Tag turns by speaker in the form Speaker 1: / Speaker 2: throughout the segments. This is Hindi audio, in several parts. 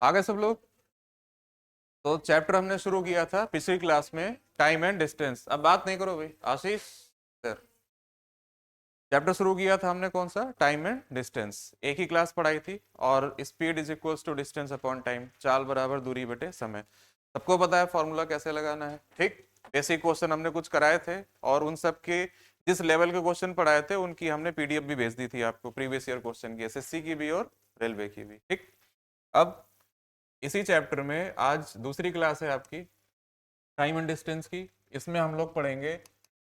Speaker 1: आ गए सब लोग। तो चैप्टर हमने शुरू किया था पिछली क्लास में, टाइम एंड डिस्टेंस। अब बात नहीं करो भाई आशीष सर। चैप्टर शुरू किया था हमने कौन सा, टाइम एंड डिस्टेंस। एक ही क्लास पढ़ाई थी। और speed is equals to distance upon time, चाल बराबर दूरी बटे समय। सबको पता है फॉर्मूला कैसे लगाना है, ठीक। बेसिक क्वेश्चन हमने कुछ कराए थे, और उन सब के जिस लेवल के क्वेश्चन पढ़ाए थे उनकी हमने पीडीएफ भी भेज दी थी आपको, प्रीवियस ईयर क्वेश्चन की, एसएससी की भी और रेलवे की भी, ठीक। अब इसी चैप्टर में आज दूसरी क्लास है आपकी, टाइम एंड डिस्टेंस की। इसमें हम लोग पढ़ेंगे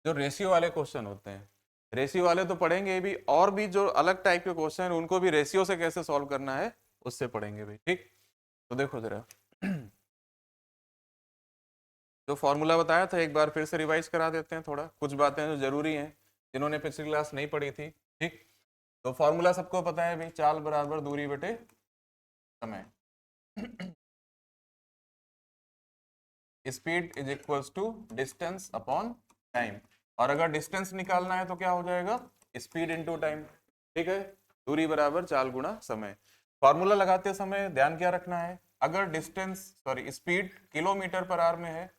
Speaker 1: जो रेशियो वाले क्वेश्चन होते हैं। रेशियो वाले तो पढ़ेंगे ही भी, और भी जो अलग टाइप के क्वेश्चन हैं उनको भी रेशियो से कैसे सॉल्व करना है उससे पढ़ेंगे भाई, ठीक। तो देखो जरा जो फॉर्मूला बताया था एक बार फिर से रिवाइज करा देते हैं, थोड़ा कुछ बातें जो जरूरी हैं जिन्होंने पिछली क्लास नहीं पढ़ी थी, ठीक। तो फॉर्मूला सबको पता है भाई, चाल बराबर दूरी बटे समय। Speed is equals to distance upon time. और अगर डिस्टेंस निकालना है तो क्या हो जाएगा, स्पीड इनटू टाइम, ठीक है। दूरी बराबर चाल गुणा समय। फॉर्मूला लगाते समय ध्यान क्या रखना है, अगर distance sorry speed kilometre per hour में है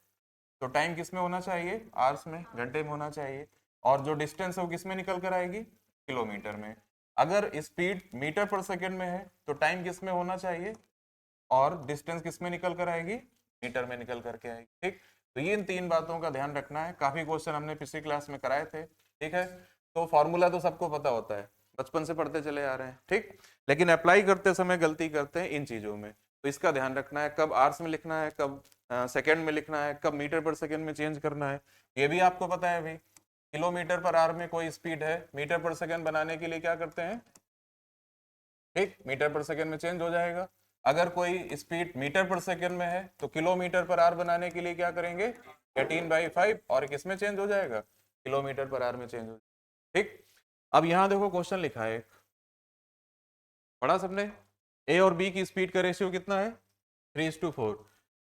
Speaker 1: तो टाइम किस में होना चाहिए, आवर्स में, घंटे में होना चाहिए। और जो डिस्टेंस है वो किस में निकल कर आएगी, किलोमीटर में। अगर स्पीड मीटर पर सेकंड में है तो टाइम किस में होना चाहिए, और डिस्टेंस किस में निकल कर आएगी, मीटर में निकल करके आएगी, ठीक। तो ये इन तीन बातों का ध्यान रखना है, काफी क्वेश्चन हमने पिछली क्लास में कराए थे, ठीक है। तो फॉर्मूला तो सबको पता होता है, बचपन से पढ़ते चले आ रहे हैं, ठीक। लेकिन अप्लाई करते समय गलती करते हैं इन चीजों में, तो इसका ध्यान रखना है, कब आवर्स में लिखना है, कब सेकेंड में लिखना है, कब मीटर पर सेकेंड में चेंज करना है, ये भी आपको पता है भाई। किलोमीटर पर आवर में कोई स्पीड है, मीटर पर सेकेंड बनाने के लिए क्या करते हैं, ठीक, मीटर पर सेकेंड में चेंज हो जाएगा। अगर कोई स्पीड मीटर पर सेकेंड में है तो किलोमीटर पर आवर बनाने के लिए क्या करेंगे, 18/5, और किस में चेंज हो जाएगा, किलोमीटर पर आवर में चेंज हो जाएगा, ठीक। अब यहाँ देखो क्वेश्चन लिखा है, पढ़ा सबने, ए और बी की स्पीड का रेशियो कितना है, 3:4।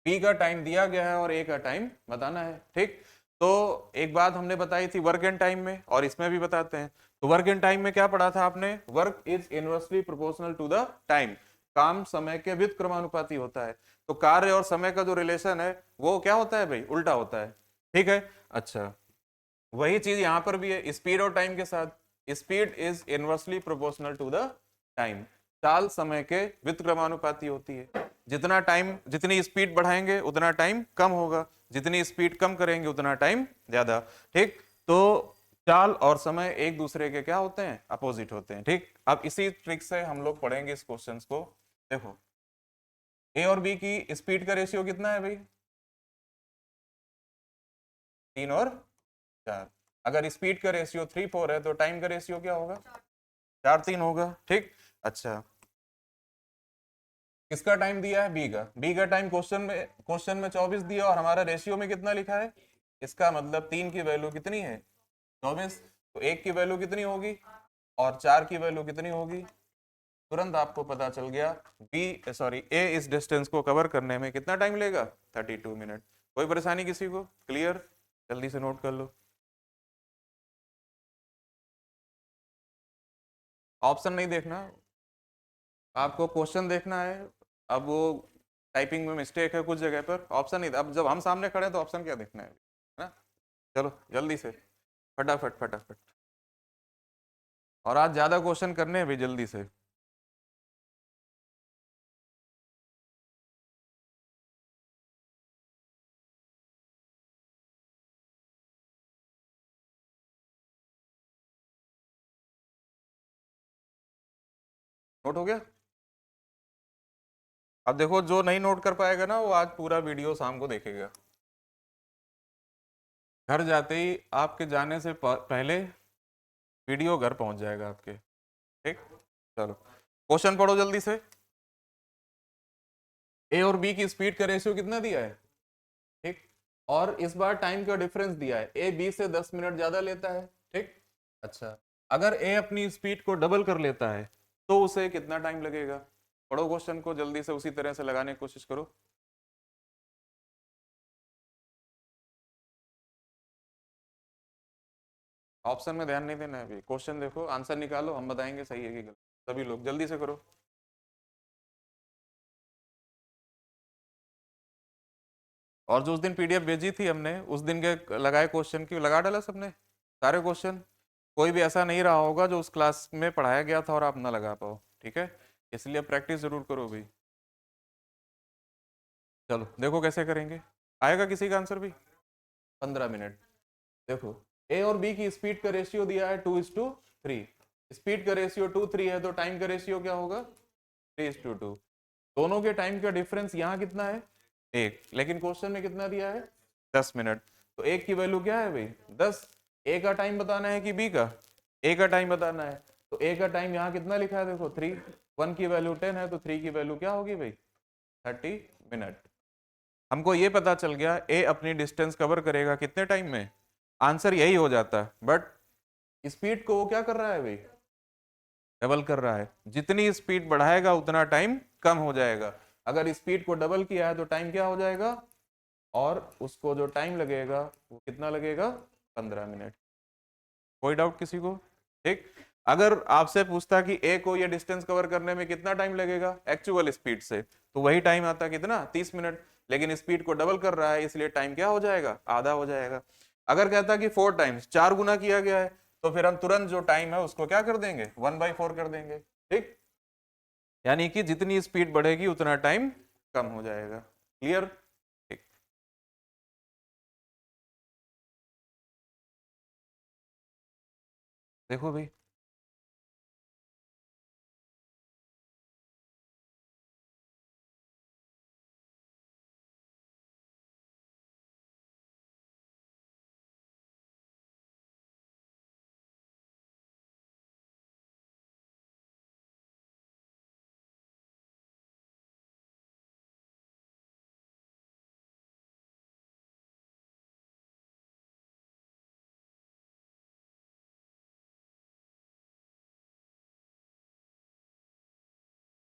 Speaker 1: बी का टाइम दिया गया है और ए का टाइम बताना है, ठीक। तो एक बात हमने बताई थी वर्क एंड टाइम में, और इसमें भी बताते हैं। तो वर्क एंड टाइम में क्या पढ़ा था आपने, work is inversely proportional to the time, काम समय के व्युत्क्रमानुपाती होता है। तो कार्य और समय का जो रिलेशन है वो क्या होता है भाई, उल्टा होता है, ठीक है। अच्छा, वही चीज यहां पर भी है स्पीड और टाइम के साथ। Speed is inversely proportional to the time, चाल समय के व्युत्क्रमानुपाती होती है। जितना टाइम, जितनी स्पीड बढ़ाएंगे उतना टाइम कम होगा, जितनी स्पीड कम करेंगे उतना टाइम ज्यादा, ठीक। तो चाल और समय एक दूसरे के क्या होते हैं, अपोजिट होते हैं, ठीक। अब इसी ट्रिक से हम लोग पढ़ेंगे इस क्वेश्चंस को। देखो ए और बी की स्पीड का रेशियो कितना है भाई, 3 और 4। अगर स्पीड का रेशियो 3:4 है तो टाइम का रेशियो क्या होगा, 4:3 होगा, ठीक। अच्छा, किसका टाइम दिया है, बी का टाइम क्वेश्चन में 24 दिया, और हमारा रेशियो में कितना लिखा है, इसका मतलब 3 की वैल्यू कितनी है, 24। तो 1 की वैल्यू कितनी होगी, और 4 की वैल्यू कितनी होगी। तुरंत आपको पता चल गया ए इस डिस्टेंस को कवर करने में कितना टाइम लेगा, 32 मिनट। कोई परेशानी किसी को, क्लियर, जल्दी से नोट कर लो। ऑप्शन नहीं देखना, आपको क्वेश्चन देखना है। अब वो टाइपिंग में मिस्टेक है कुछ जगह पर, ऑप्शन नहीं, अब जब हम सामने खड़े हैं तो ऑप्शन क्या देखना है ना। चलो जल्दी से, फटाफट फटाफट। और आज ज्यादा क्वेश्चन करने हैं भी, जल्दी से। नोट हो गया। अब देखो जो नहीं नोट कर पाएगा ना वो आज पूरा वीडियो शाम को देखेगा, घर जाते ही आपके जाने से पहले वीडियो घर पहुंच जाएगा आपके, ठीक। चलो क्वेश्चन पढ़ो जल्दी से। ए और बी की स्पीड का रेशियो कितना दिया है, ठीक। और इस बार टाइम का डिफरेंस दिया है, ए बी से 10 मिनट ज्यादा लेता है, ठीक। अच्छा, अगर ए अपनी स्पीड को डबल कर लेता है तो उसे कितना टाइम लगेगा। पढ़ो क्वेश्चन को जल्दी से, उसी तरह से लगाने की कोशिश करो। ऑप्शन में ध्यान नहीं देना है अभी, क्वेश्चन देखो, आंसर निकालो, हम बताएंगे सही है कि गलत। सभी लोग जल्दी से करो। और जो उस दिन पीडीएफ भेजी थी हमने, उस दिन के लगाए क्वेश्चन की लगा डाला सबने सारे क्वेश्चन। कोई भी ऐसा नहीं रहा होगा जो उस क्लास में पढ़ाया गया था और आप ना लगा पाओ, ठीक है? इसलिए प्रैक्टिस जरूर करो भाई। चलो देखो कैसे करेंगे, आएगा किसी का आंसर भी? 15 मिनट। देखो, ए और बी की स्पीड का रेशियो दिया है 2:3। स्पीड का रेशियो 2:3 है तो टाइम का रेशियो क्या होगा? 3:2। दोनों के टाइम का डिफरेंस यहाँ कितना है? 1। लेकिन क्वेश्चन में कितना दिया है? 10 मिनट। तो एक की वैल्यू क्या है भाई? 10। ए का टाइम बताना है कि बी का? ए का टाइम बताना है। तो ए का टाइम यहाँ कितना लिखा है? देखो 3। 1 की वैल्यू 10 है तो 3 की वैल्यू क्या होगी भाई? 30 मिनट। हमको ये पता चल गया ए अपनी डिस्टेंस कवर करेगा कितने टाइम में। आंसर यही हो जाता, बट स्पीड को वो क्या कर रहा है भाई? डबल कर रहा है। जितनी स्पीड बढ़ाएगा उतना टाइम कम हो जाएगा। अगर स्पीड को डबल किया है तो टाइम क्या हो जाएगा? और उसको जो टाइम लगेगा वो कितना लगेगा? 15 मिनट। कोई डाउट किसी को? ठीक। अगर आपसे पूछता कि ए को ये डिस्टेंस कवर करने में कितना टाइम लगेगा एक्चुअल स्पीड से, तो वही टाइम आता कितना? 30 मिनट। लेकिन स्पीड को डबल कर रहा है इसलिए टाइम क्या हो जाएगा? आधा हो जाएगा। अगर कहता कि 4 टाइम्स, 4 गुना किया गया है, तो फिर हम तुरंत जो टाइम है उसको क्या कर देंगे? 1/4 कर देंगे। ठीक। यानी कि जितनी स्पीड बढ़ेगी उतना टाइम कम हो जाएगा। क्लियर? ठीक। देखो भाई,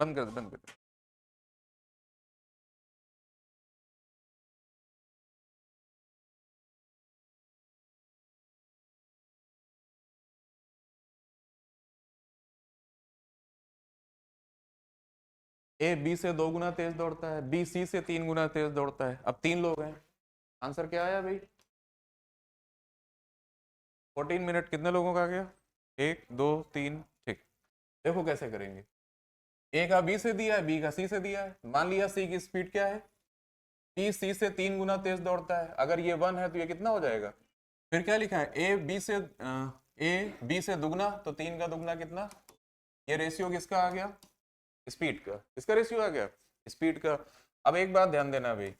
Speaker 1: बंद कर दे, बंद कर दे। ए बी से 2 गुना तेज दौड़ता है, बी सी से 3 गुना तेज दौड़ता है। अब 3 लोग हैं। आंसर क्या आया भाई? 14 मिनट। कितने लोगों का आ गया? 1 2 3। ठीक। देखो कैसे करेंगे। ए का बी से दिया है, बी का सी से दिया है। मान लिया सी की स्पीड क्या है? बी सी से 3 गुना तेज दौड़ता है। अगर ये 1 है तो ये कितना हो जाएगा? फिर क्या लिखा है? ए बी से दुगना, तो 3 का दुगना कितना? ये रेशियो किसका आ गया? स्पीड का। किसका रेशियो आ गया? स्पीड का। अब एक बात ध्यान देना भाई,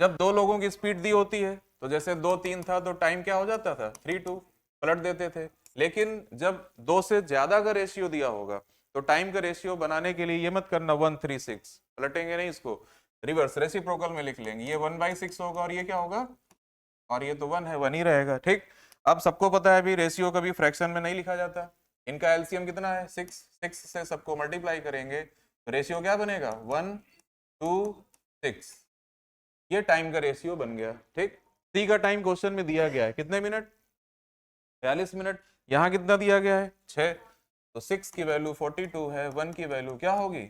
Speaker 1: जब दो लोगों की स्पीड दी होती है तो जैसे 2 3 था तो टाइम क्या हो जाता था? 3 2, पलट देते थे। लेकिन जब 2 से ज्यादा का रेशियो दिया होगा तो टाइम का रेशियो बनाने के लिए ये मत करना 1 3 6, पलटेंगे नहीं इसको, रिवर्स रेसिप्रोकल में लिख लेंगे। ये 1/6 होगा और ये क्या होगा? और ये तो 1 है, 1 ही रहेगा। ठीक। अब सबको पता है भी रेशियो कभी फ्रैक्शन में नहीं लिखा जाता। इनका एलसीएम कितना है? 6। 6 से सबको मल्टीप्लाई करेंगे तो रेशियो क्या बनेगा? 1 2 6। ये टाइम का रेशियो बन गया। ठीक। सी का टाइम क्वेश्चन में दिया गया है कितने मिनट? 42 मिनट। यहाँ कितना दिया गया है? 6। तो 6 की वैल्यू 42 है, 1 की वैल्यू क्या होगी?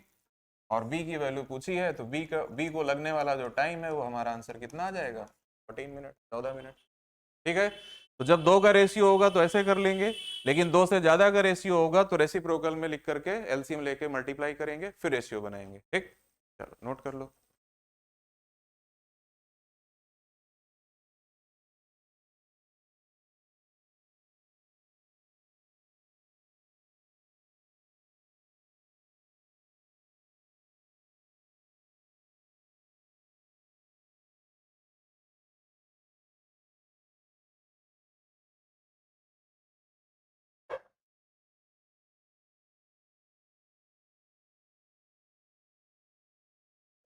Speaker 1: और बी की वैल्यू पूछी है तो बी को लगने वाला जो टाइम है वो हमारा आंसर कितना आ जाएगा? 14 मिनट, 14 मिनट। ठीक है। तो जब 2 का रेशियो होगा तो ऐसे कर लेंगे, लेकिन 2 से ज्यादा का रेशियो होगा तो रेसिप्रोकल में लिख करके एलसीएम लेके मल्टीप्लाई करेंगे फिर रेशियो बनाएंगे। ठीक। चलो नोट कर लो।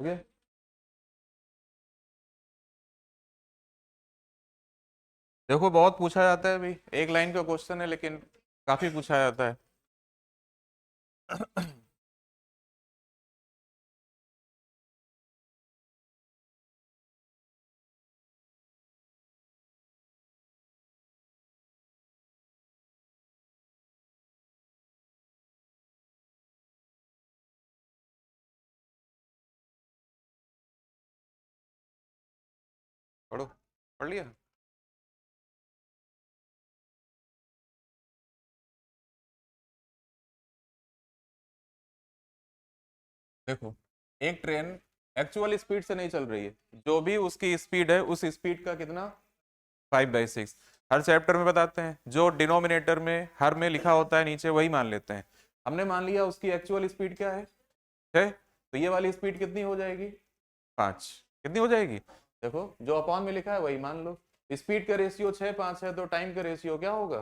Speaker 1: ओके। देखो बहुत पूछा जाता है भाई, एक लाइन का क्वेश्चन है लेकिन काफी पूछा जाता है। पढ़ो, पढ़ लिया? देखो, एक ट्रेन एक्चुअल स्पीड से नहीं चल रही है, जो भी उसकी स्पीड है उस स्पीड का कितना 5/6। हर चैप्टर में बताते हैं, जो डिनोमिनेटर में हर में लिखा होता है नीचे वही मान लेते हैं। हमने मान लिया उसकी एक्चुअल स्पीड क्या है? तो ये वाली स्पीड कितनी हो जाएगी? 5। कितनी हो जाएगी? देखो जो अपॉन में लिखा है वही मान लो। स्पीड का रेशियो 6:5 है तो टाइम का रेशियो क्या होगा?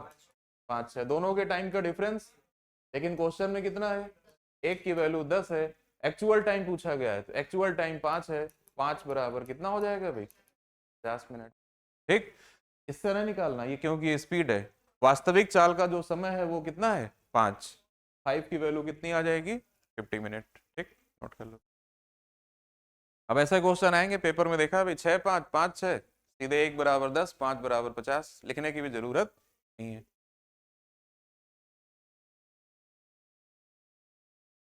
Speaker 1: 5 है। दोनों के टाइम का डिफरेंस, लेकिन क्वेश्चन में कितना है? एक की वैल्यू 10 है, एक्चुअल टाइम पूछा गया है तो एक्चुअल टाइम 5 है। 5 बराबर कितना हो जाएगा भाई? 50 मिनट। ठीक, इस तरह निकालना ये, क्योंकि ये स्पीड है। वास्तविक चाल का जो समय है वो कितना है? 5। 5 की वैल्यू कितनी आ जाएगी? 50 मिनट। ठीक, नोट कर लो। अब ऐसे क्वेश्चन आएंगे पेपर में, देखा भाई 6, 5, 5, 6, सीधे 1 = 10, 5 = 50 लिखने की भी जरूरत नहीं है।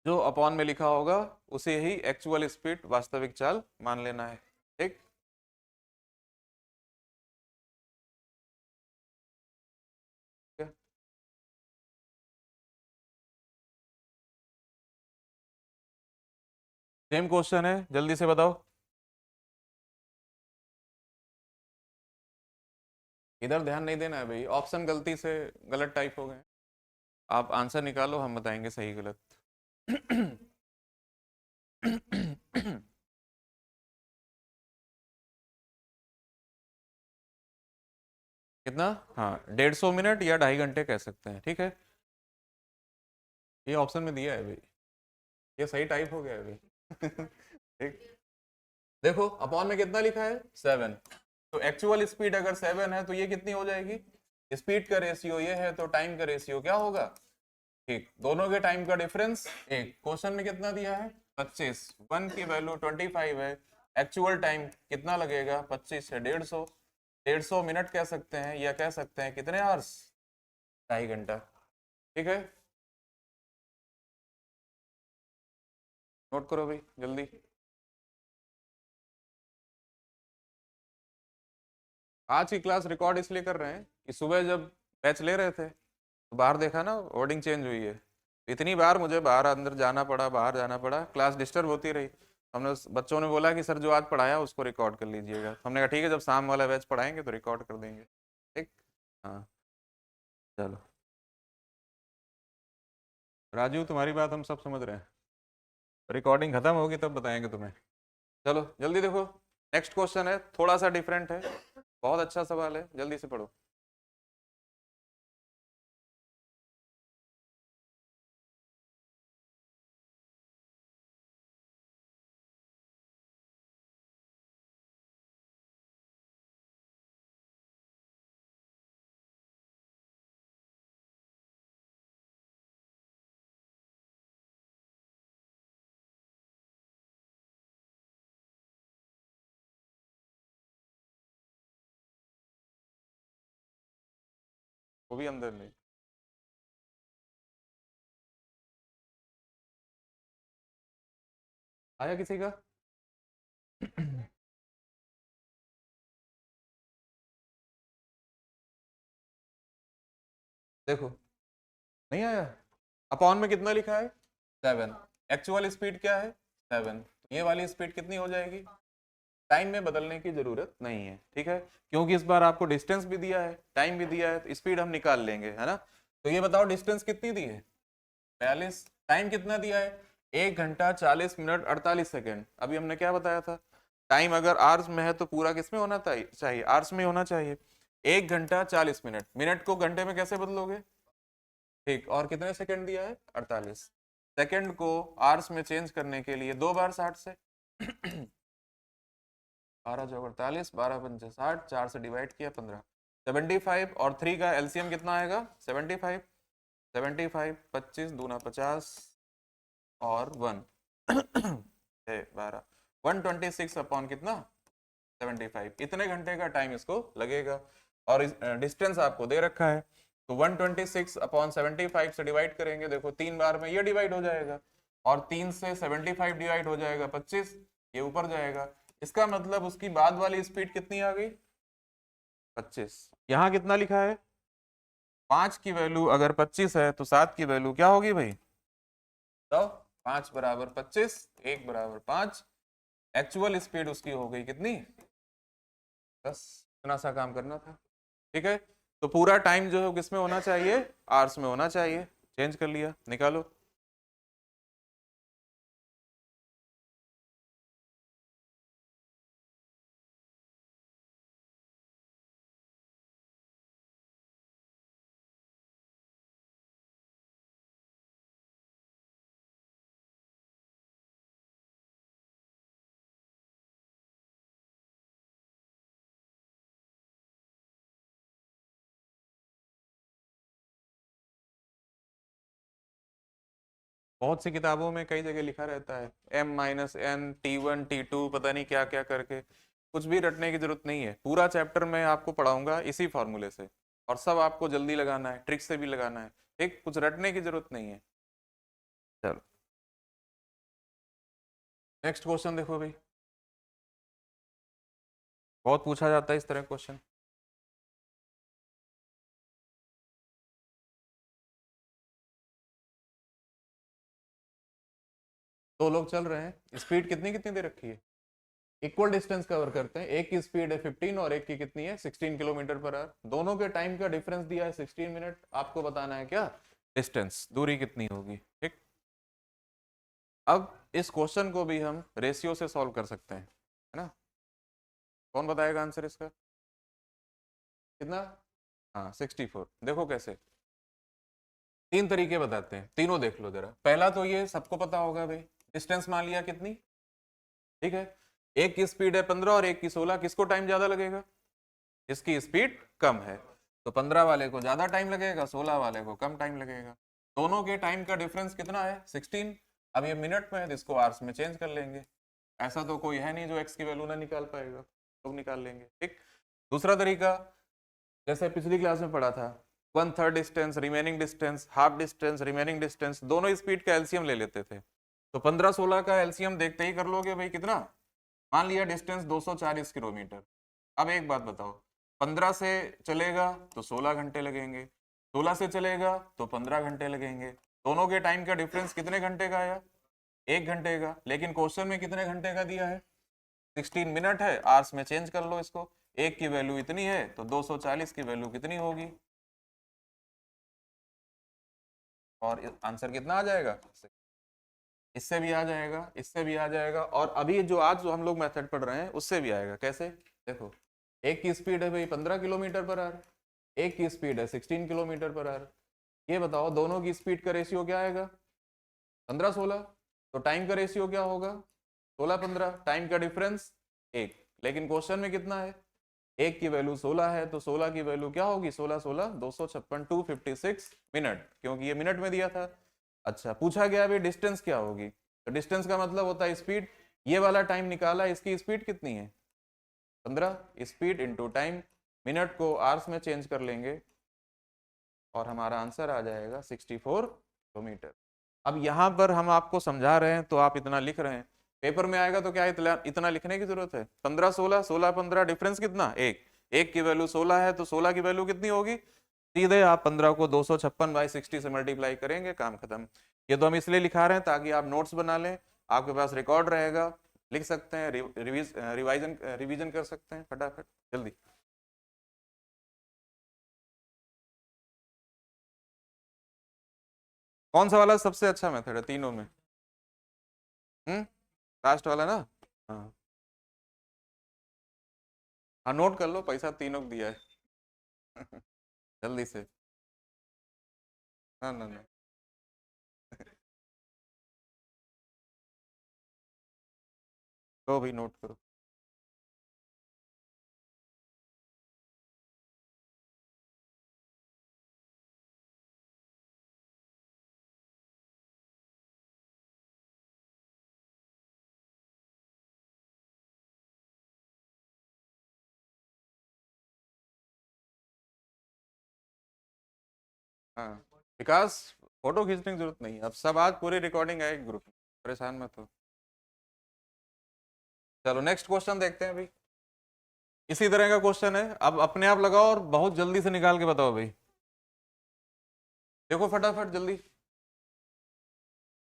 Speaker 1: जो अपॉन में लिखा होगा उसे ही एक्चुअल स्पीड, वास्तविक चाल मान लेना है। ठीक, सेम क्वेश्चन है, जल्दी से बताओ। इधर ध्यान नहीं देना है भाई, ऑप्शन गलती से गलत टाइप हो गए। आप आंसर निकालो, हम बताएंगे सही गलत। कितना? हाँ, 150 मिनट या 2.5 घंटे कह सकते हैं। ठीक है, ये ऑप्शन में दिया है भाई, ये सही टाइप हो गया है भाई। ठीक, देखो अपॉन में कितना लिखा है? 7। तो एक्चुअल स्पीड अगर 7 है तो ये कितनी हो जाएगी? स्पीड का रेशियो ये है तो टाइम का रेशियो क्या होगा? ठीक, दोनों के टाइम का डिफरेंस एक। क्वेश्चन में कितना दिया है? 25। 1 की वैल्यू 25 है, एक्चुअल टाइम कितना लगेगा? 25 है 150। 150 मिनट कह सकते हैं, या कह सकते हैं कितने आवर्स? 2.5 घंटा। ठीक है, नोट करो भाई जल्दी। आज की क्लास रिकॉर्ड इसलिए कर रहे हैं कि सुबह जब बैच ले रहे थे तो बाहर देखा ना, वर्डिंग चेंज हुई है। इतनी बार मुझे बाहर अंदर जाना पड़ा, बाहर जाना पड़ा, क्लास डिस्टर्ब होती रही। हमने बच्चों ने बोला कि सर जो आज पढ़ाया उसको रिकॉर्ड कर लीजिएगा। हमने कहा ठीक है, जब शाम वाला बैच पढ़ाएंगे तो रिकॉर्ड कर देंगे। ठीक, हाँ, चलो। राजू, तुम्हारी बात हम सब समझ रहे हैं, रिकॉर्डिंग खत्म होगी तब बताएंगे तुम्हें। चलो जल्दी देखो, नेक्स्ट क्वेश्चन है, थोड़ा सा डिफरेंट है, बहुत अच्छा सवाल है, जल्दी से पढ़ो। वो भी अंदर नहीं। आया किसी का? देखो, नहीं आया। अपॉन में कितना लिखा है? 7। एक्चुअल स्पीड क्या है? 7। ये वाली स्पीड कितनी हो जाएगी? टाइम में बदलने की जरूरत नहीं है। ठीक है, क्योंकि इस बार आपको डिस्टेंस भी दिया है, टाइम भी दिया है, तो स्पीड हम निकाल लेंगे, है ना। तो ये बताओ डिस्टेंस कितनी दी है? 42। टाइम कितना दिया है? 1 घंटा 40 मिनट 48 सेकेंड। अभी हमने क्या बताया था? टाइम अगर आवर्स में है तो पूरा किस में होना चाहिए? आवर्स में होना चाहिए। 1 घंटा 40 मिनट, मिनट को घंटे में कैसे बदलोगे? ठीक, और कितने सेकंड दिया है? 48। सेकंड को आवर्स में चेंज करने के लिए 2 बार 60 से। 12 × 4 = 48, 12 × 5 = 60, 4 से डिवाइड किया 15। 75 और 3 का एलसीएम कितना आएगा? 75। 75, 25 × 2 = 50 और 1 12, 126 अपॉन कितना? 75। इतने घंटे का टाइम इसको लगेगा। और डिस्टेंस आपको दे रखा है, तो 126/75 से डिवाइड करेंगे। देखो 3 बार में ये डिवाइड हो जाएगा, और 3 से 75 डिवाइड हो जाएगा 25, ये ऊपर जाएगा। इसका मतलब उसकी बाद वाली स्पीड कितनी आ गई, 25। यहाँ कितना लिखा है, 5 की वैल्यू अगर 25 है तो 7 की वैल्यू क्या होगी भाई, तो 5 बराबर 25, 1 बराबर 5, एक्चुअल स्पीड उसकी हो गई कितनी, बस इतना सा काम करना था। ठीक है, तो पूरा टाइम जो है किसमें होना चाहिए, आवर्स में होना चाहिए, चेंज कर लिया, निकालो। बहुत सी किताबों में कई जगह लिखा रहता है M-N T1 T2 पता नहीं क्या क्या करके, कुछ भी रटने की जरूरत नहीं है, पूरा चैप्टर मैं आपको पढ़ाऊंगा इसी फॉर्मूले से, और सब आपको जल्दी लगाना है, ट्रिक से भी लगाना है, ठीक, कुछ रटने की जरूरत नहीं है। चलो नेक्स्ट क्वेश्चन देखो भाई, बहुत पूछा जाता है इस तरह क्वेश्चन। दो लोग चल रहे हैं, स्पीड कितनी कितनी दे रखी है, इक्वल डिस्टेंस कवर करते हैं, एक की स्पीड है 15 और एक की कितनी है 16 किलोमीटर पर आवर, दोनों के टाइम का डिफरेंस दिया है 16 मिनट, आपको बताना है क्या, डिस्टेंस, दूरी कितनी होगी, ठीक। अब इस क्वेश्चन को भी हम रेशियो से सॉल्व कर सकते हैं, है ना, कौन बताएगा आंसर इसका, कितना, हाँ 64, देखो कैसे, तीन तरीके बताते हैं, तीनों देख लो जरा। पहला तो ये सबको पता होगा भाई, डिस्टेंस मान लिया कितनी, ठीक है, एक की स्पीड है 15 और एक की 16, किसको टाइम ज्यादा लगेगा, इसकी स्पीड कम है, तो 15 वाले को ज्यादा टाइम लगेगा, 16 वाले को कम टाइम लगेगा, दोनों के टाइम का डिफरेंस कितना है 16। अब ये मिनट में है तो इसको आवर्स में चेंज कर लेंगे, ऐसा तो कोई है नहीं जो एक्स की वैल्यू ना निकाल पाएगा, लोग निकाल लेंगे, ठीक। दूसरा तरीका, जैसे पिछली क्लास में पढ़ा था, 1/3 distance, remaining distance, half distance, remaining distance, दोनों स्पीड का एलसीएम ले लेते थे, तो 15-16 का एलसीएम देखते ही कर लोगे भाई कितना, मान लिया डिस्टेंस 240 किलोमीटर। अब एक बात बताओ, 15 से चलेगा तो 16 घंटे लगेंगे, 16 से चलेगा तो 15 घंटे लगेंगे, दोनों के टाइम का डिफरेंस कितने घंटे का आया, 1 घंटे का, लेकिन क्वेश्चन में कितने घंटे का दिया है, 16 मिनट है, आवर्स में चेंज कर लो इसको, एक की वैल्यू इतनी है तो 240 की वैल्यू कितनी होगी, और आंसर कितना आ जाएगा, इससे भी आ जाएगा, इससे भी आ जाएगा, और अभी जो आज जो हम लोग मेथड पढ़ रहे हैं उससे भी आएगा, कैसे, देखो, एक की स्पीड है भाई 15 किलोमीटर पर आवर, एक की स्पीड है 16 किलोमीटर पर आवर, ये बताओ दोनों की स्पीड का रेशियो क्या आएगा, 15-16, तो टाइम का रेशियो क्या होगा, 16-15, टाइम का डिफरेंस एक, लेकिन क्वेश्चन में कितना है, एक की वैल्यू 16 है, तो 16 की वैल्यू क्या होगी, 16-16 256, 256 मिनट, क्योंकि ये मिनट में दिया था। अच्छा पूछा गया अभी डिस्टेंस क्या होगी, तो डिस्टेंस का मतलब होता है स्पीड, ये वाला टाइम निकाला, इसकी स्पीड कितनी है 15, स्पीड इंटू टाइम, मिनट को आवर्स में चेंज कर लेंगे और हमारा आंसर आ जाएगा 64 किलोमीटर। अब यहाँ पर हम आपको समझा रहे हैं तो आप इतना लिख रहे हैं, पेपर में आएगा तो क्या इतना इतना लिखने की जरूरत है, 15-16, 16-15 डिफरेंस कितना, एक की वैल्यू 16 है तो 16 की वैल्यू कितनी होगी, सीधे आप 15 को 256/60 से मल्टीप्लाई करेंगे, काम खत्म। ये तो हम इसलिए लिखा रहे हैं ताकि आप नोट्स बना लें, आपके पास रिकॉर्ड रहेगा, लिख सकते हैं, रिवीजन कर सकते हैं फटाफट जल्दी। कौन सा वाला सबसे अच्छा मेथड है तीनों में, हम्म, लास्ट वाला ना, हाँ, हाँ नोट कर लो, पैसा तीनों को दिया है जल्दी से, ना ना ना, तो भी नोट करो। हाँ विकास, फोटो खींचने की जरूरत नहीं है, अब सब आज पूरी रिकॉर्डिंग है एक ग्रुप में, परेशान मत हो। चलो नेक्स्ट क्वेश्चन देखते हैं भाई। इसी तरह का क्वेश्चन है, अब अपने आप लगाओ और बहुत जल्दी से निकाल के बताओ भाई। देखो फटाफट जल्दी,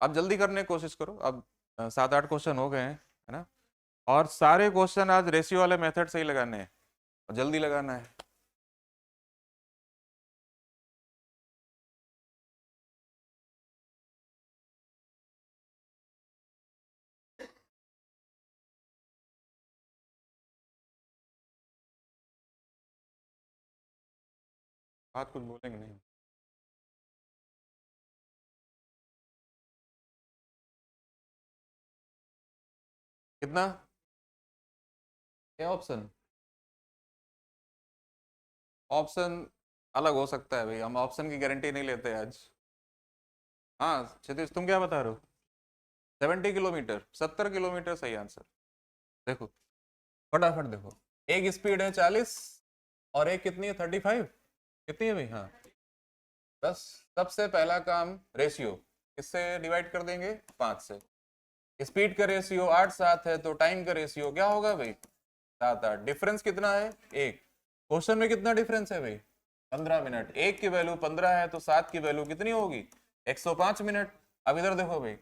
Speaker 1: अब जल्दी करने की कोशिश करो। अब 7-8 क्वेश्चन हो गए हैं, है ना। और सारे क्वेश्चन आज रेशियो वाले मेथड से ही लगाने हैं और जल्दी लगाना है। बात कुछ बोलेंगे नहीं। कितना? क्या ऑप्शन? ऑप्शन अलग हो सकता है भाई, हम ऑप्शन की गारंटी नहीं लेते आज। हाँ क्षितिज, तुम क्या बता रहे हो? 70 किलोमीटर, 70 किलोमीटर सही आंसर। देखो फटाफट देखो, एक स्पीड है 40 और एक कितनी है 35। कितनी है भाई? हाँ, बस सबसे पहला काम रेशियो किससे डिवाइड कर देंगे? 5 से। स्पीड का रेशियो 8-7 है, तो टाइम का रेशियो क्या होगा भाई? 7-8। डिफरेंस कितना है? एक। क्वेश्चन में कितना डिफरेंस है भाई? 15 मिनट। एक की वैल्यू 15 है तो 7 की वैल्यू कितनी होगी? 105 मिनट। अब इधर देखो भाई,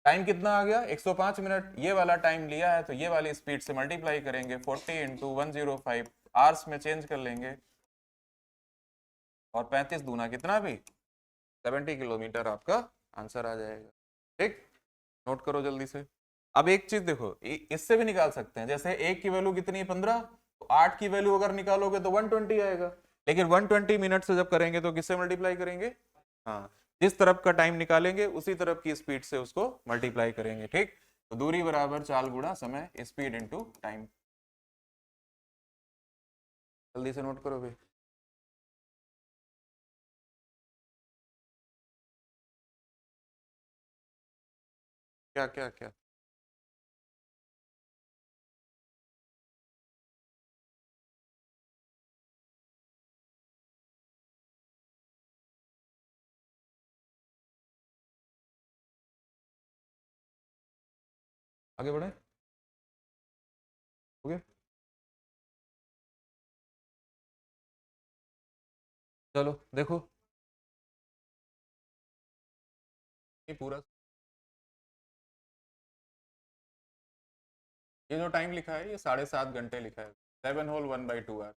Speaker 1: टाइम कितना आ गया? 105 मिनट। ये वाला टाइम लिया है तो ये वाली स्पीड से मल्टीप्लाई करेंगे, 40 इंटू 105 आवर्स में चेंज कर लेंगे, और 35 दूना कितना भी? 70 किलोमीटर आपका आंसर आ जाएगा। ठीक, नोट करो जल्दी से। अब एक चीज देखो, इससे भी निकाल सकते हैं। जैसे एक की वैल्यू कितनी है? 15, तो 8 की वैल्यू अगर निकालोगे तो 120 आएगा। लेकिन 120 मिनट से जब करेंगे तो किससे मल्टीप्लाई करेंगे? हाँ, जिस तरफ का टाइम निकालेंगे उसी तरफ की स्पीड से उसको मल्टीप्लाई करेंगे। ठीक, तो दूरी बराबर चाल गुणा समय, स्पीड इंटू टाइम। जल्दी से नोट करो भाई। क्या क्या क्या? आगे बढ़े? हो गया? चलो देखो, ये पूरा, ये जो टाइम लिखा है ये 7.5 घंटे लिखा है। 7 होल 1/2 आवर।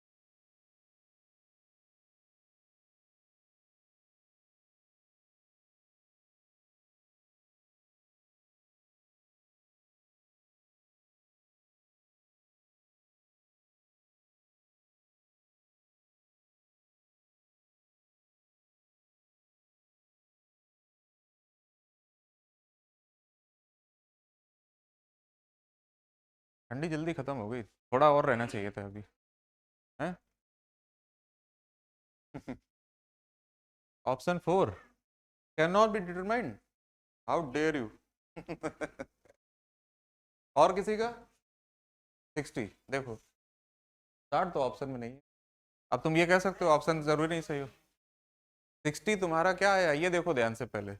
Speaker 1: ठंडी जल्दी खत्म हो गई, थोड़ा और रहना चाहिए था अभी, है। Option 4 can not be determined, how dare you. और किसी का? 60। देखो 60 तो ऑप्शन में नहीं है। अब तुम ये कह सकते हो ऑप्शन जरूरी नहीं सही हो। 60 तुम्हारा क्या आया ये देखो ध्यान से पहले।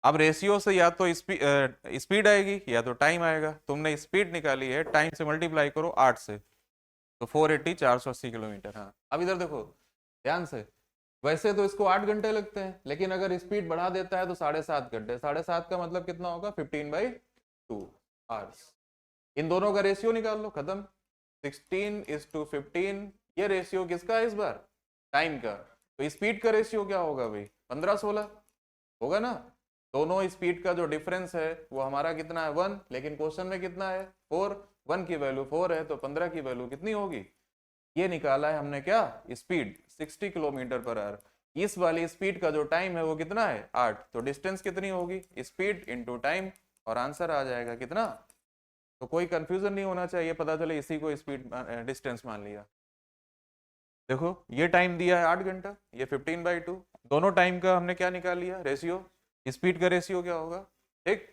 Speaker 1: अब रेशियो से या तो स्पीड आएगी या तो टाइम आएगा। तुमने स्पीड निकाली है, टाइम से मल्टीप्लाई करो 8 से, तो 480, 480 किलोमीटर। हाँ, अब इधर देखो ध्यान से। वैसे तो इसको 8 घंटे लगते हैं, लेकिन अगर स्पीड बढ़ा देता है तो 7.5 घंटे। 7.5 का मतलब कितना होगा? 15/2 आवर्स। इन दोनों का रेशियो निकाल लो, खत्म। 16:15। ये रेशियो किसका है इस बार? टाइम का। तो स्पीड का रेशियो क्या होगा भाई? 15-16 होगा ना। दोनों स्पीड का जो डिफरेंस है वो हमारा कितना है? 1। लेकिन क्वेश्चन में कितना है? 4। 1 की वैल्यू 4 है तो 15 की वैल्यू कितनी होगी? ये निकाला है हमने क्या? Speed 60 kilometre per hour. इस वाली स्पीड का जो टाइम है वो कितना है? 8। तो डिस्टेंस कितनी होगी? स्पीड इंटू टाइम, और आंसर आ जाएगा कितना? तो कोई कंफ्यूजन नहीं होना चाहिए, पता चले इसी को स्पीड डिस्टेंस मान लिया। देखो ये टाइम दिया है 8 घंटा, ये 15/2। दोनों टाइम का हमने क्या निकाल लिया? रेशियो। स्पीड का रेशियो क्या होगा? ठीक,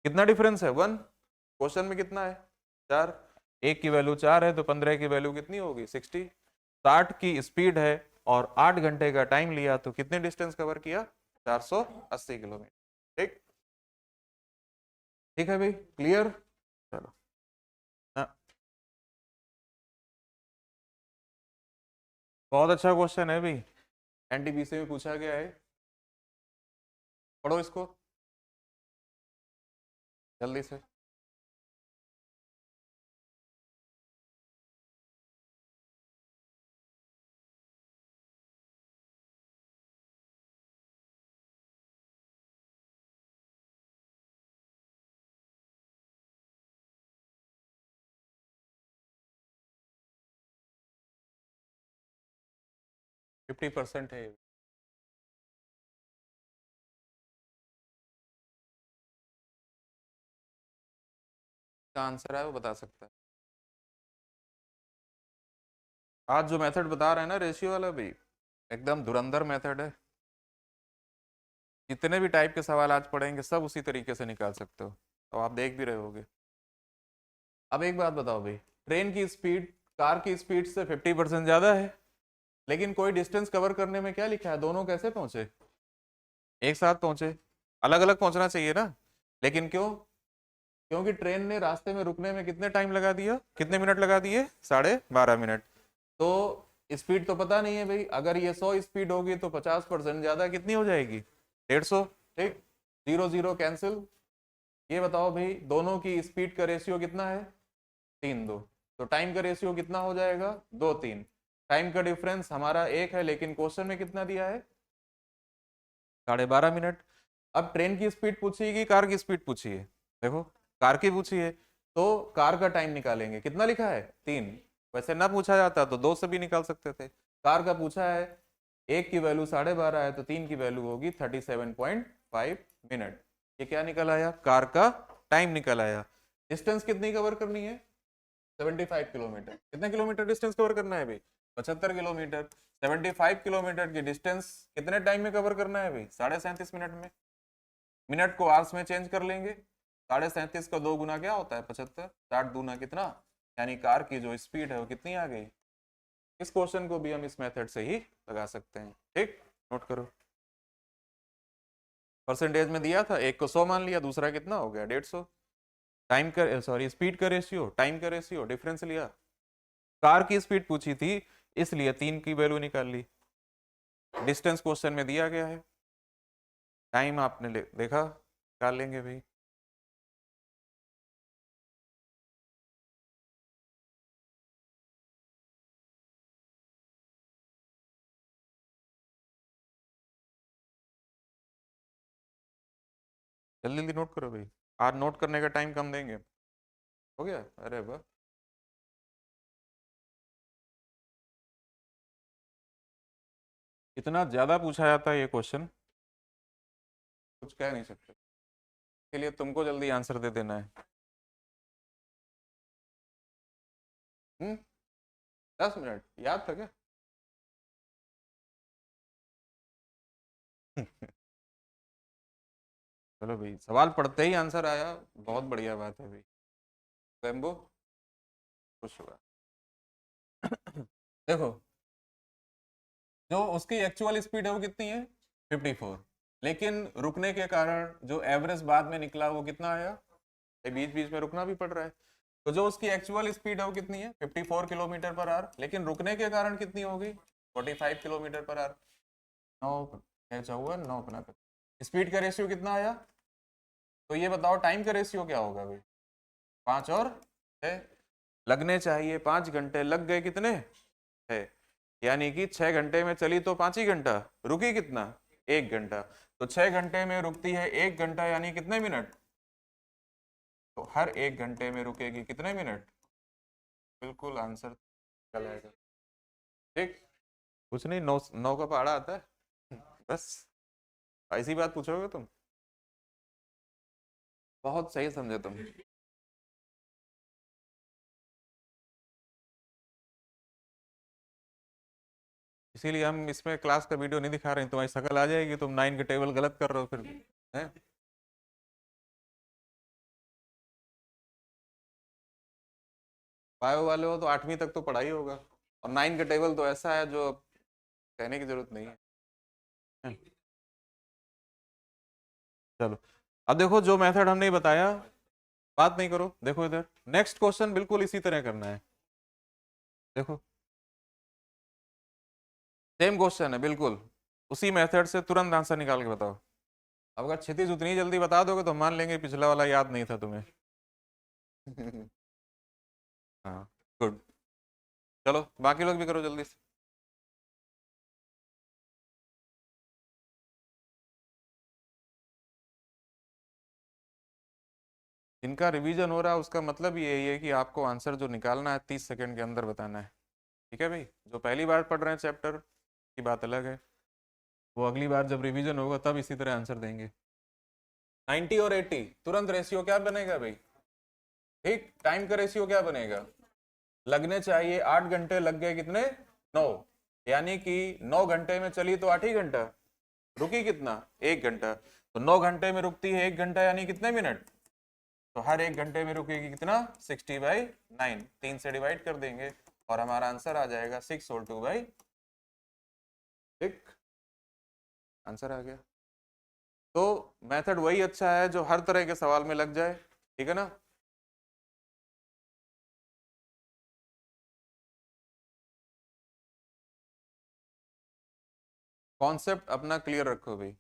Speaker 1: कितना डिफरेंस है? 1। क्वेश्चन में कितना है? 4। एक की वैल्यू 4 है तो 15 की वैल्यू कितनी होगी? 60। 60 की स्पीड है और 8 घंटे का टाइम लिया तो कितने डिस्टेंस कवर किया? 480 किलोमीटर। ठीक। ठीक है भाई, क्लियर। चलो हाँ, बहुत अच्छा क्वेश्चन है भाई, एनटीपीसी में पूछा गया है, पढ़ो इसको जल्दी से। 50% है, इसका आंसर है वो बता सकता है। आज जो मेथड बता रहे हैं ना रेशियो वाला भी, एकदम धुरंधर मेथड है। जितने भी टाइप के सवाल आज पढ़ेंगे सब उसी तरीके से निकाल सकते हो, तो आप देख भी रहे होगे। अब एक बात बताओ भाई, ट्रेन की स्पीड कार की स्पीड से 50% ज्यादा है, लेकिन कोई डिस्टेंस कवर करने में क्या लिखा है, दोनों कैसे पहुंचे, एक साथ पहुंचे, अलग अलग पहुंचना चाहिए ना, लेकिन क्यों, क्योंकि ट्रेन ने रास्ते में रुकने में कितने टाइम लगा दिया, कितने मिनट लगा दिए, 12.5 मिनट। तो स्पीड तो पता नहीं है भाई, अगर ये 100 स्पीड होगी तो 50% ज्यादा कितनी हो जाएगी, 150। ठीक, जीरो जीरो कैंसिल। ये बताओ भाई, दोनों की स्पीड का रेशियो कितना है, 3:2, तो टाइम का रेशियो कितना हो जाएगा, 2:3। टाइम का डिफरेंस हमारा एक है, लेकिन क्वेश्चन में कितना दिया है, 12.5 मिनट। अब ट्रेन की स्पीड पूछी कि कार की स्पीड पूछी है, देखो कार की पूछी है, तो कार का टाइम निकालेंगे, कितना लिखा है, 3। वैसे ना पूछा जाता तो 2 से भी निकाल सकते थे, कार का पूछा है, एक की वैल्यू 12.5 है, तो 3 की वैल्यू होगी 37.5 मिनट। ये क्या निकल आया, कार का टाइम निकल आया। डिस्टेंस कितनी कवर करनी है, 75 किलोमीटर। कितने किलोमीटर डिस्टेंस कवर करना है भाई, 75 किलोमीटर। 75 किलोमीटर की डिस्टेंस कितने टाइम में कवर करना है भाई, 37.5 मिनट में। मिनट को आवर्स में चेंज कर लेंगे, 37.5 का 2 गुना क्या होता है, 75, 60 दूना कितना, यानी कार की जो स्पीड है वो कितनी आ गई। इस क्वेश्चन को भी हम इस मेथड से ही लगा सकते हैं। ठीक, नोट करो। परसेंटेज में दिया था, एक को 100 मान लिया, दूसरा कितना हो गया, 150। टाइम का सॉरी स्पीड का रेशियो, टाइम का रेशियो, डिफरेंस लिया। कार की स्पीड पूछी थी इसलिए 3 की वैल्यू निकाल ली। डिस्टेंस क्वेश्चन में दिया गया है, टाइम आपने देखा, निकाल लेंगे भाई। जल्दी जल्दी नोट करो भाई, आज नोट करने का टाइम कम देंगे। हो गया, अरे वाह। इतना ज्यादा पूछा जाता है ये क्वेश्चन, कुछ कह नहीं सकते, इसके लिए तुमको जल्दी आंसर दे देना है। 10 मिनट याद था क्या? चलो भाई, सवाल पढ़ते ही आंसर आया, बहुत बढ़िया बात है भाई। रेम्बो खुश हुआ। देखो, जो उसकी एक्चुअल स्पीड है वो कितनी है, 54, लेकिन रुकने के कारण जो एवरेज बाद में निकला वो कितना आया, बीच बीच में रुकना भी पड़ रहा है। तो जो उसकी एक्चुअल स्पीड है वो कितनी है, 54 किलोमीटर पर आवर, लेकिन रुकने के कारण कितनी होगी, 45 किलोमीटर पर आवर। 9 स्पीड का रेशियो कितना आया, तो ये बताओ टाइम का रेशियो क्या होगा भाई, 5 और 6 लगने चाहिए, 5 घंटे लग गए कितने, 6, यानी कि 6 घंटे में चली तो 5 ही घंटा, रुकी कितना, 1 घंटा। तो 6 घंटे में रुकती है 1 घंटा, यानी कितने मिनट, तो हर 1 घंटे में रुकेगी कितने मिनट, बिल्कुल आंसर चल आएगा। ठीक, कुछ नहीं, 9 का पहाड़ा आता है बस, ऐसी बात पूछोगे तुम, बहुत सही समझे तुम। इसीलिए हम इसमें क्लास का वीडियो नहीं दिखा रहे हैं, तुम्हारी शक्ल आ जाएगी, तुम 9 के टेबल गलत कर रहे हो फिर है। बायो वाले हो तो 8वीं तक तो पढ़ाई होगा, और 9 का टेबल तो ऐसा है जो कहने की जरूरत नहीं है। चलो, अब देखो जो मेथड हमने बताया, बात नहीं करो, देखो इधर नेक्स्ट क्वेश्चन बिल्कुल इसी तरह करना है। देखो सेम क्वेश्चन है बिल्कुल, उसी मेथड से तुरंत आंसर निकाल के बताओ। अब अगर क्षितिज उतनी जल्दी बता दोगे तो मान लेंगे पिछला वाला याद नहीं था तुम्हें। हाँ गुड, चलो बाकी लोग भी करो जल्दी से। इनका रिवीजन हो रहा है उसका मतलब यही है कि आपको आंसर जो निकालना है 30 सेकंड के अंदर बताना है। ठीक है भाई, जो पहली बार पढ़ रहे हैं चैप्टर की बात अलग है, वो अगली बार जब रिवीजन होगा तब इसी तरह आंसर देंगे। 90 और 80 तुरंत रेशियो क्या बनेगा भाई? ठीक, टाइम का रेशियो क्या बनेगा? लगने चाहिए 8 घंटे, लग गए कितने? 9, यानी कि 9 घंटे में चली तो 8 ही घंटा, रुकी कितना? 1 घंटा। तो 9 घंटे में रुकती है 1 घंटा, यानी कितने मिनट? तो हर 1 घंटे में रुकेगी कितना? 60/9, 3 से डिवाइड कर देंगे और हमारा आंसर आ जाएगा 6 और 2/6। आंसर आ गया। तो मेथड वही अच्छा है जो हर तरह के सवाल में लग जाए, ठीक है ना? कॉन्सेप्ट अपना क्लियर रखो भाई।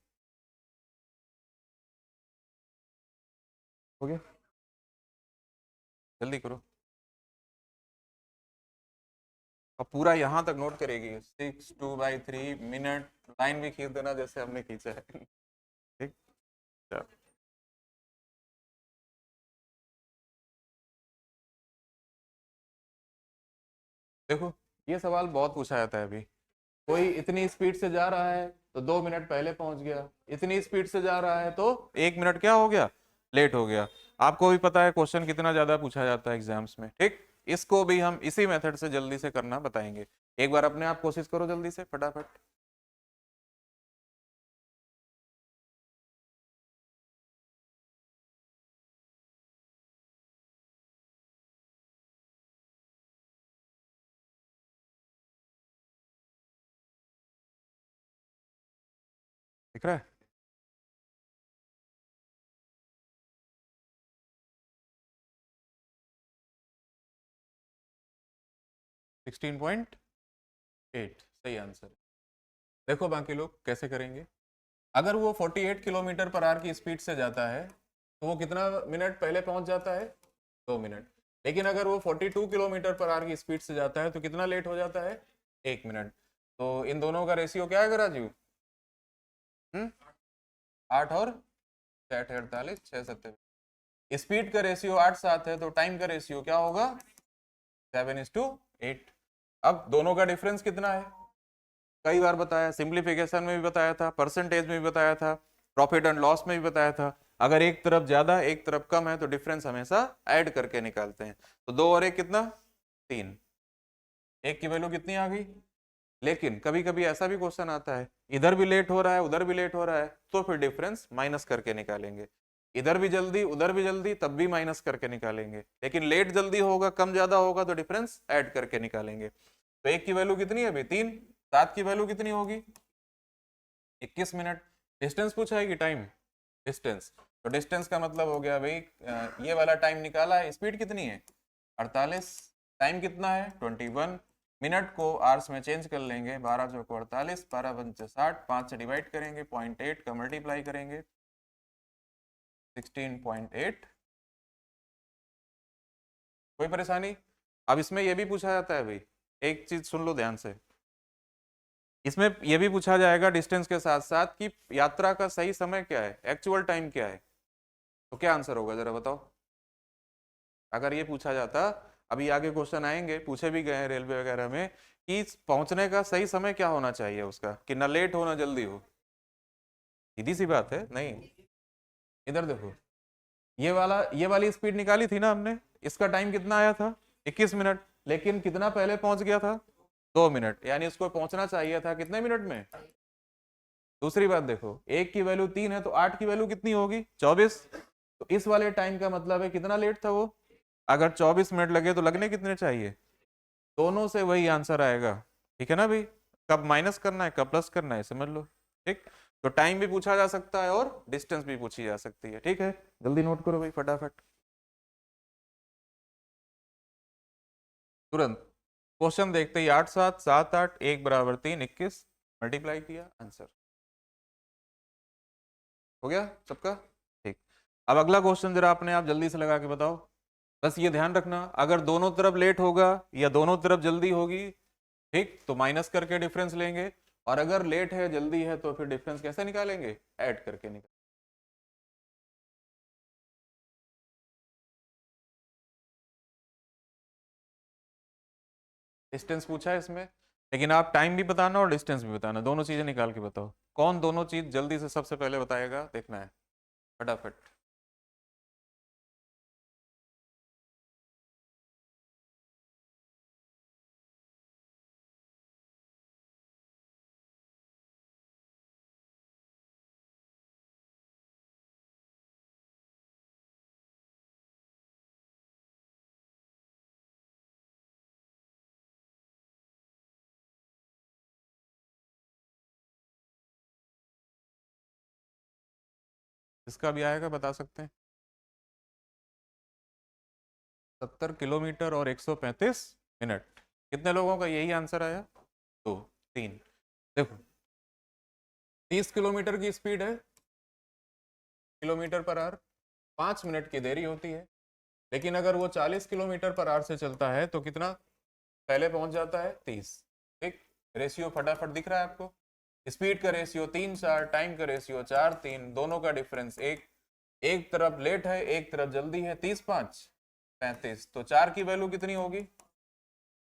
Speaker 1: हो गया, जल्दी करो। अब पूरा यहां तक नोट करेगी, 6/2/3 मिनट, लाइन भी खींच देना जैसे हमने खींचा है। ठीक, चलो। देखो ये सवाल बहुत पूछा जाता है अभी। कोई इतनी स्पीड से जा रहा है तो 2 मिनट पहले पहुंच गया, इतनी स्पीड से जा रहा है तो 1 मिनट क्या हो गया? लेट हो गया। आपको भी पता है क्वेश्चन कितना ज्यादा पूछा जाता है एग्जाम्स में, ठीक? इसको भी हम इसी मेथड से जल्दी से करना बताएंगे। एक बार अपने आप कोशिश करो जल्दी से फटाफट। दिख रहा है? 16.8 सही आंसर है। देखो बाकी लोग कैसे करेंगे। अगर वो 48 किलोमीटर पर आवर की स्पीड से जाता है तो वो कितना मिनट पहले पहुंच जाता है? 2 मिनट। लेकिन अगर वो 42 किलोमीटर पर आवर की स्पीड से जाता है तो कितना लेट हो जाता है? 1 मिनट। तो इन दोनों का रेशियो क्या है राजू? 8 और 6 × 8 = 48, 6 × 7 स्पीड का रेशियो 8:7 है तो टाइम का रेशियो क्या होगा? 7:8। अब दोनों का डिफरेंस कितना है? कई बार बताया, सिंप्लीफिकेशन में भी बताया था, परसेंटेज में भी बताया था, प्रॉफिट एंड लॉस में भी बताया था। अगर एक तरफ ज्यादा एक तरफ कम है तो डिफरेंस हमेशा ऐड करके निकालते हैं। तो 2 और 1 कितना? 3। एक की वैल्यू कितनी आ गई? लेकिन कभी कभी ऐसा भी क्वेश्चन आता है, इधर भी लेट हो रहा है उधर भी लेट हो रहा है, तो फिर डिफरेंस माइनस करके निकालेंगे। इधर भी जल्दी उधर भी जल्दी तब भी माइनस करके निकालेंगे, लेकिन लेट जल्दी होगा कम ज्यादा होगा तो डिफरेंस ऐड करके निकालेंगे। तो एक की वैल्यू कितनी है अभी? 3। 7 की वैल्यू कितनी होगी? 21 मिनट। डिस्टेंस पूछा है कि टाइम? डिस्टेंस। तो डिस्टेंस का मतलब हो गया भाई, ये वाला टाइम निकाला है, स्पीड कितनी है? 48। टाइम कितना है? 21। मिनट को आवर्स में चेंज कर लेंगे, 12 चौको 48, 12 पंचे 60, 5 से डिवाइड करेंगे, 0.8 का मल्टीप्लाई करेंगे, 16.8। कोई परेशानी? अब इसमें यह भी पूछा जाता है भाई, एक चीज सुन लो ध्यान से, इसमें यह भी पूछा जाएगा डिस्टेंस के साथ साथ कि यात्रा का सही समय क्या है, एक्चुअल टाइम क्या है। तो क्या आंसर होगा जरा बताओ? अगर ये पूछा जाता, अभी आगे क्वेश्चन आएंगे, पूछे भी गए हैं रेलवे वगैरह में, कि पहुंचने का सही समय क्या होना चाहिए उसका, कि ना लेट हो ना जल्दी हो। सीधी सी बात है नहीं? इधर देखो, ये वाली स्पीड निकाली थी ना हमने, इसका टाइम कितना आया था? 21 मिनट। लेकिन कितना पहले पहुंच गया था? 2 मिनट, यानी उसको पहुंचना चाहिए था कितने मिनट में? दूसरी बात देखो, एक की वैल्यू 3 है तो 8 की वैल्यू कितनी होगी? 24। तो इस वाले टाइम का मतलब है कितना लेट था वो? अगर 24 मिनट लगे तो लगने कितने चाहिए? दोनों से वही आंसर आएगा। ठीक है ना भाई? कब माइनस करना है कब प्लस करना है समझ लो। ठीक, तो टाइम भी पूछा जा सकता है और डिस्टेंस भी पूछी जा सकती है। ठीक है, जल्दी नोट करो भाई फटाफट। तुरंत क्वेश्चन देखते ही 8 7 7 8 1 बराबर 3 21 मल्टीप्लाई किया, आंसर हो गया सबका। ठीक, अब अगला क्वेश्चन जरा अपने आप जल्दी से लगा के बताओ। बस ये ध्यान रखना, अगर दोनों तरफ लेट होगा या दोनों तरफ जल्दी होगी, ठीक, तो माइनस करके डिफरेंस लेंगे, और अगर लेट है जल्दी है तो फिर डिफरेंस कैसे निकालेंगे, ऐड करके निकालेंगे। डिस्टेंस पूछा है इसमें, लेकिन आप टाइम भी बताना और डिस्टेंस भी बताना, दोनों चीजें निकाल के बताओ। कौन दोनों चीज जल्दी से सबसे पहले बताएगा, देखना है फटाफट। इसका भी आएगा, बता सकते हैं। 70 किलोमीटर और 135 मिनट। कितने लोगों का यही आंसर आया, 2 3। देखो 30 किलोमीटर की स्पीड है, किलोमीटर पर आवर, 5 मिनट की देरी होती है। लेकिन अगर वो 40 किलोमीटर पर आवर से चलता है तो कितना पहले पहुंच जाता है, 30। ठीक, रेशियो फटाफट दिख रहा है आपको, स्पीड का रेशियो 3 4, टाइम का रेशियो 4 3, दोनों का डिफरेंस एक, एक तरफ लेट है एक तरफ जल्दी है, 30 5 35, तो 4 की वैल्यू कितनी होगी,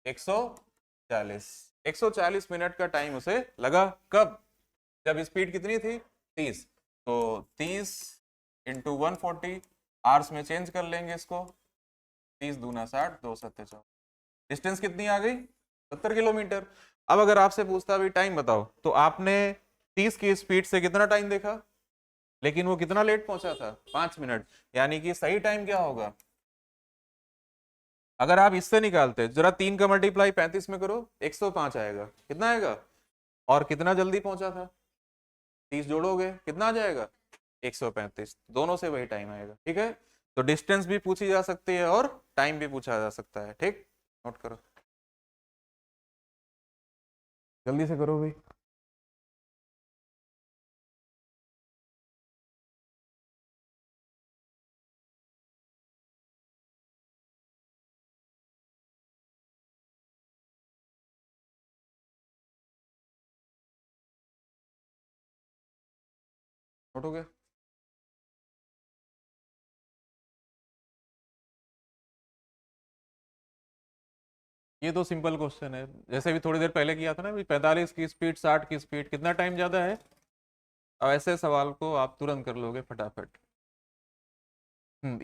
Speaker 1: 140। 140 मिनट का टाइम उसे लगा, कब, जब स्पीड कितनी थी, 30। तो 30 इंटू 140, आवर्स में चेंज कर लेंगे इसको, 30 दूना 60, 2 सत्ते 4, डिस्टेंस कितनी आ गई, 70 किलोमीटर। अब अगर आपसे पूछता भी टाइम बताओ, तो आपने 30 की स्पीड से कितना टाइम देखा, लेकिन वो कितना लेट पहुंचा था, 5 मिनट, यानी कि सही टाइम क्या होगा। अगर आप इससे निकालते, जरा 3 का मल्टीप्लाई 35 में करो, 105 आएगा, कितना आएगा, और कितना जल्दी पहुंचा था, 30 जोड़ोगे कितना आ जाएगा, 135, दोनों से वही टाइम आएगा। ठीक है, तो डिस्टेंस भी पूछी जा सकती है और टाइम भी पूछा जा सकता है। ठीक, नोट करो, जल्दी से करो भाई। नोट हो गया, ये तो सिंपल क्वेश्चन है, जैसे भी थोड़ी देर पहले किया था ना, 45 की स्पीड 60 की स्पीड, कितना टाइम ज्यादा है। अब ऐसे सवाल को आप तुरंत कर लोगे फटाफट।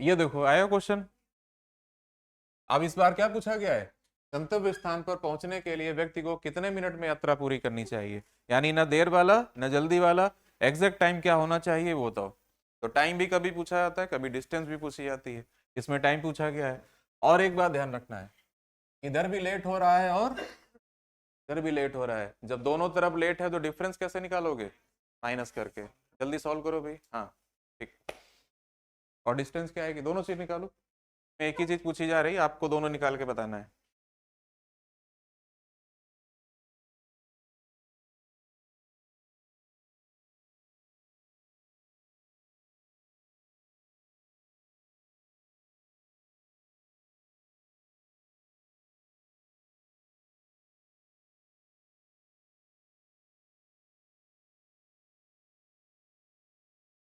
Speaker 1: ये देखो आया क्वेश्चन। अब इस बार क्या पूछा गया है, गंतव्य स्थान पर पहुंचने के लिए व्यक्ति को कितने मिनट में यात्रा पूरी करनी चाहिए, यानी ना देर वाला ना जल्दी वाला, एग्जैक्ट टाइम क्या होना चाहिए वो बताओ। तो टाइम भी कभी पूछा जाता है, कभी डिस्टेंस भी पूछी जाती है, इसमें टाइम पूछा गया है। और एक बात ध्यान रखना है, इधर भी लेट हो रहा है और इधर भी लेट हो रहा है, जब दोनों तरफ लेट है तो डिफरेंस कैसे निकालोगे, माइनस करके। जल्दी सॉल्व करो भाई, हाँ ठीक। और डिस्टेंस क्या आएगी, दोनों चीज निकालो, एक ही चीज पूछी जा रही है, आपको दोनों निकाल के बताना है।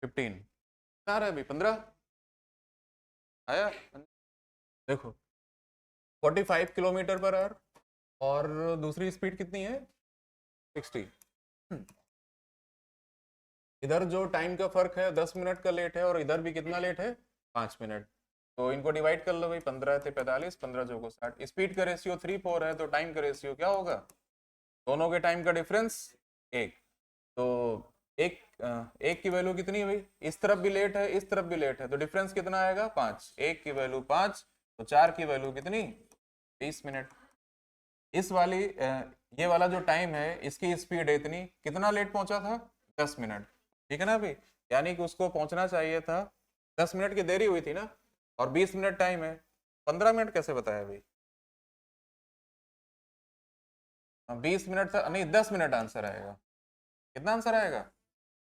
Speaker 1: फिफ्टीन आ रहा है भाई, 15 आया। देखो 45 किलोमीटर पर आवर, और दूसरी स्पीड कितनी है, 60। इधर जो टाइम का फर्क है 10 मिनट का लेट है, और इधर भी कितना लेट है, 5 मिनट। तो इनको डिवाइड कर लो भाई, 15 थे 45, 15 चौको 60, स्पीड का रेशियो 3 4 है, तो टाइम का रेशियो क्या होगा, दोनों के टाइम का डिफरेंस एक। तो एक की वैल्यू कितनी है भाई, इस तरफ भी लेट है इस तरफ भी लेट है, तो डिफरेंस कितना आएगा, 5, एक की वैल्यू 5, तो 4 की वैल्यू कितनी, 20 मिनट। इस वाली ये वाला जो टाइम है, इसकी स्पीड है इतनी, कितना लेट पहुंचा था, 10 मिनट। ठीक है ना भाई, यानी कि उसको पहुंचना चाहिए था, 10 मिनट की देरी हुई थी ना, और 20 मिनट टाइम है, 15 मिनट कैसे बताया भाई। 20 मिनट था नहीं, 10 मिनट आंसर आएगा। कितना आंसर आएगा?